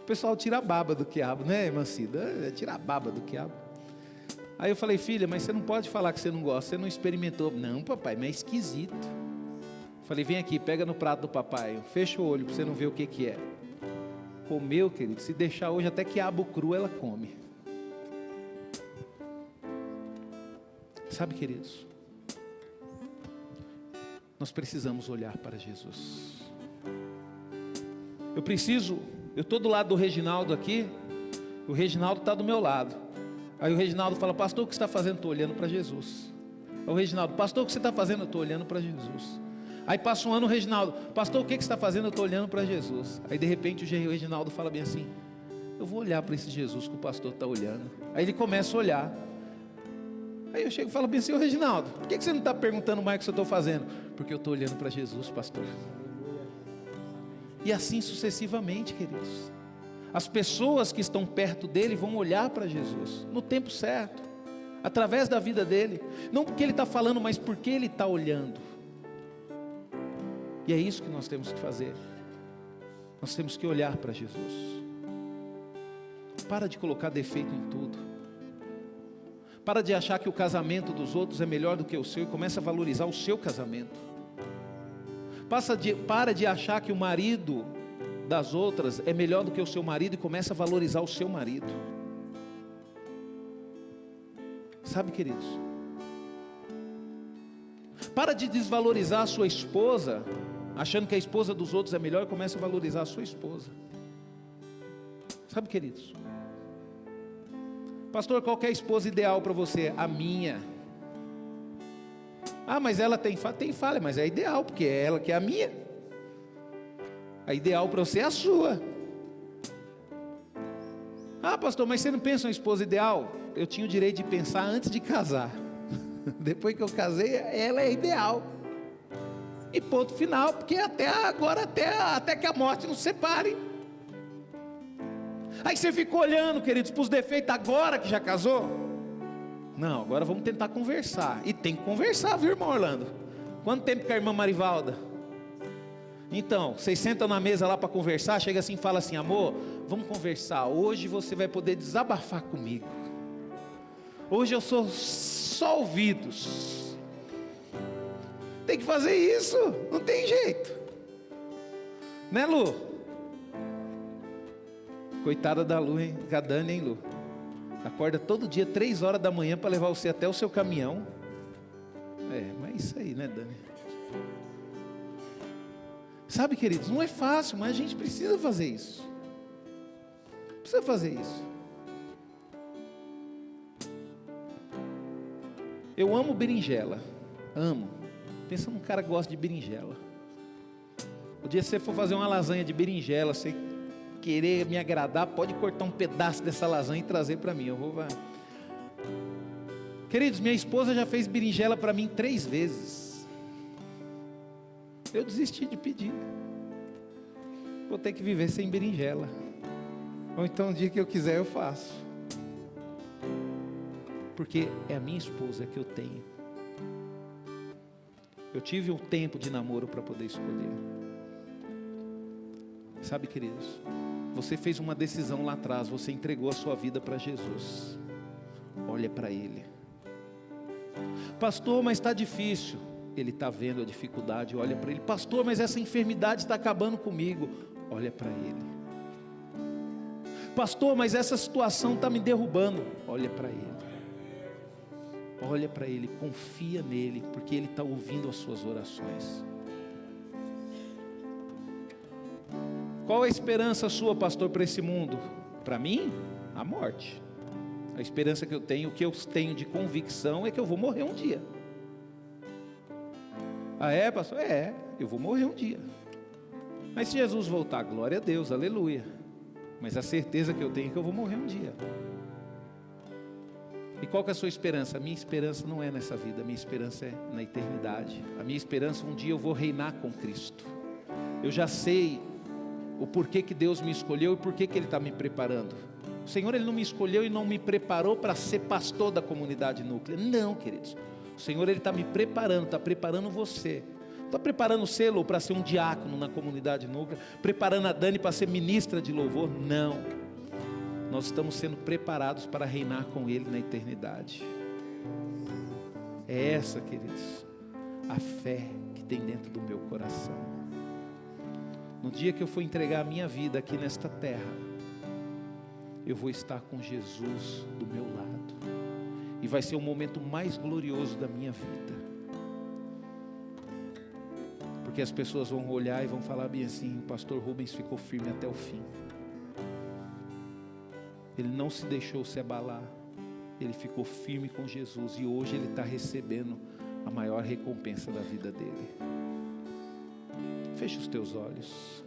O pessoal tira a baba do quiabo, né, irmã Cida? Tira a baba do quiabo. Aí eu falei, filha, mas você não pode falar que você não gosta, você não experimentou. Não, papai, mas é esquisito. Falei, vem aqui, pega no prato do papai, fecha o olho para você não ver o que é. Comeu, querido, se deixar hoje até quiabo cru ela come. Sabe, queridos, nós precisamos olhar para Jesus. Eu estou do lado do Reginaldo aqui, o Reginaldo está do meu lado. Aí o Reginaldo fala, pastor, o que você está fazendo? Estou olhando para Jesus. Aí o Reginaldo, pastor, o que você está fazendo? Eu estou olhando para Jesus. Aí passa um ano o Reginaldo, pastor, o que você está fazendo? Eu estou olhando para Jesus. Aí de repente o Reginaldo fala bem assim, eu vou olhar para esse Jesus que o pastor está olhando. Aí ele começa a olhar. Aí eu chego e falo bem assim, ô Reginaldo, por que você não está perguntando mais o que eu estou fazendo? Porque eu estou olhando para Jesus, pastor. E assim sucessivamente, queridos. As pessoas que estão perto dele vão olhar para Jesus, no tempo certo, através da vida dele. Não porque ele está falando, mas porque ele está olhando. E é isso que nós temos que fazer. Nós temos que olhar para Jesus. Para de colocar defeito em tudo. Para de achar que o casamento dos outros é melhor do que o seu e começa a valorizar o seu casamento. Para de achar que o marido das outras é melhor do que o seu marido e começa a valorizar o seu marido. Sabe, queridos? Para de desvalorizar a sua esposa, achando que a esposa dos outros é melhor e começa a valorizar a sua esposa. Sabe, queridos? Pastor, qual que é a esposa ideal para você? A minha. Ah, mas ela tem falha, mas é ideal, porque é ela que é a minha. A ideal para você é a sua. Ah, pastor, mas você não pensa em uma esposa ideal? Eu tinha o direito de pensar antes de casar. Depois que eu casei, ela é ideal. E ponto final, porque até agora, até que a morte nos separe. Aí você ficou olhando, queridos, para os defeitos agora que já casou? Não, agora vamos tentar conversar. E tem que conversar, viu, irmão Orlando? Quanto tempo com a irmã Marivalda? Então, vocês sentam na mesa lá para conversar, chega assim e fala assim, amor, vamos conversar, hoje você vai poder desabafar comigo. Hoje eu sou só ouvidos. Tem que fazer isso, não tem jeito. Né, Lu? Coitada da Lu, hein? Da Dani, hein, Lu? Acorda todo dia 3 horas da manhã para levar você até o seu caminhão. Mas é isso aí, né, Dani? Sabe, queridos, não é fácil, mas a gente precisa fazer isso. Precisa fazer isso. Eu amo berinjela. Amo. Pensa num cara que gosta de berinjela. O dia que você for fazer uma lasanha de berinjela, você querer me agradar, pode cortar um pedaço dessa lasanha e trazer para mim. Queridos, minha esposa já fez berinjela para mim 3 vezes. Eu desisti de pedir. Vou ter que viver sem berinjela. Ou então um dia que eu quiser eu faço. Porque é a minha esposa que eu tenho. Eu tive um tempo de namoro para poder escolher. Sabe, queridos, você fez uma decisão lá atrás, você entregou a sua vida para Jesus. Olha para Ele. Pastor, mas está difícil. Ele está vendo a dificuldade, olha para Ele. Pastor, mas essa enfermidade está acabando comigo. Olha para Ele. Pastor, mas essa situação está me derrubando. Olha para Ele. Olha para Ele, confia nele, porque Ele está ouvindo as suas orações. Qual a esperança sua, pastor, para esse mundo? Para mim, a morte. A esperança que eu tenho, o que eu tenho de convicção é que eu vou morrer um dia. Ah, é, pastor? Eu vou morrer um dia. Mas se Jesus voltar, glória a Deus, aleluia. Mas a certeza que eu tenho é que eu vou morrer um dia. E qual que é a sua esperança? A minha esperança não é nessa vida, a minha esperança é na eternidade. A minha esperança, um dia eu vou reinar com Cristo. Eu já sei o porquê que Deus me escolheu e porquê que Ele está me preparando. O Senhor, Ele não me escolheu e não me preparou para ser pastor da comunidade Núclea. Não, queridos. O Senhor, Ele está me preparando, está preparando você. Está preparando o Selo para ser um diácono na comunidade Núclea, preparando a Dani para ser ministra de louvor. Não. Nós estamos sendo preparados para reinar com Ele na eternidade. É essa, queridos, a fé que tem dentro do meu coração. No dia que eu for entregar a minha vida aqui nesta terra, eu vou estar com Jesus do meu lado. E vai ser o momento mais glorioso da minha vida. Porque as pessoas vão olhar e vão falar bem assim: o pastor Rubens ficou firme até o fim. Ele não se deixou se abalar. Ele ficou firme com Jesus. E hoje ele está recebendo a maior recompensa da vida dele. Feche os teus olhos.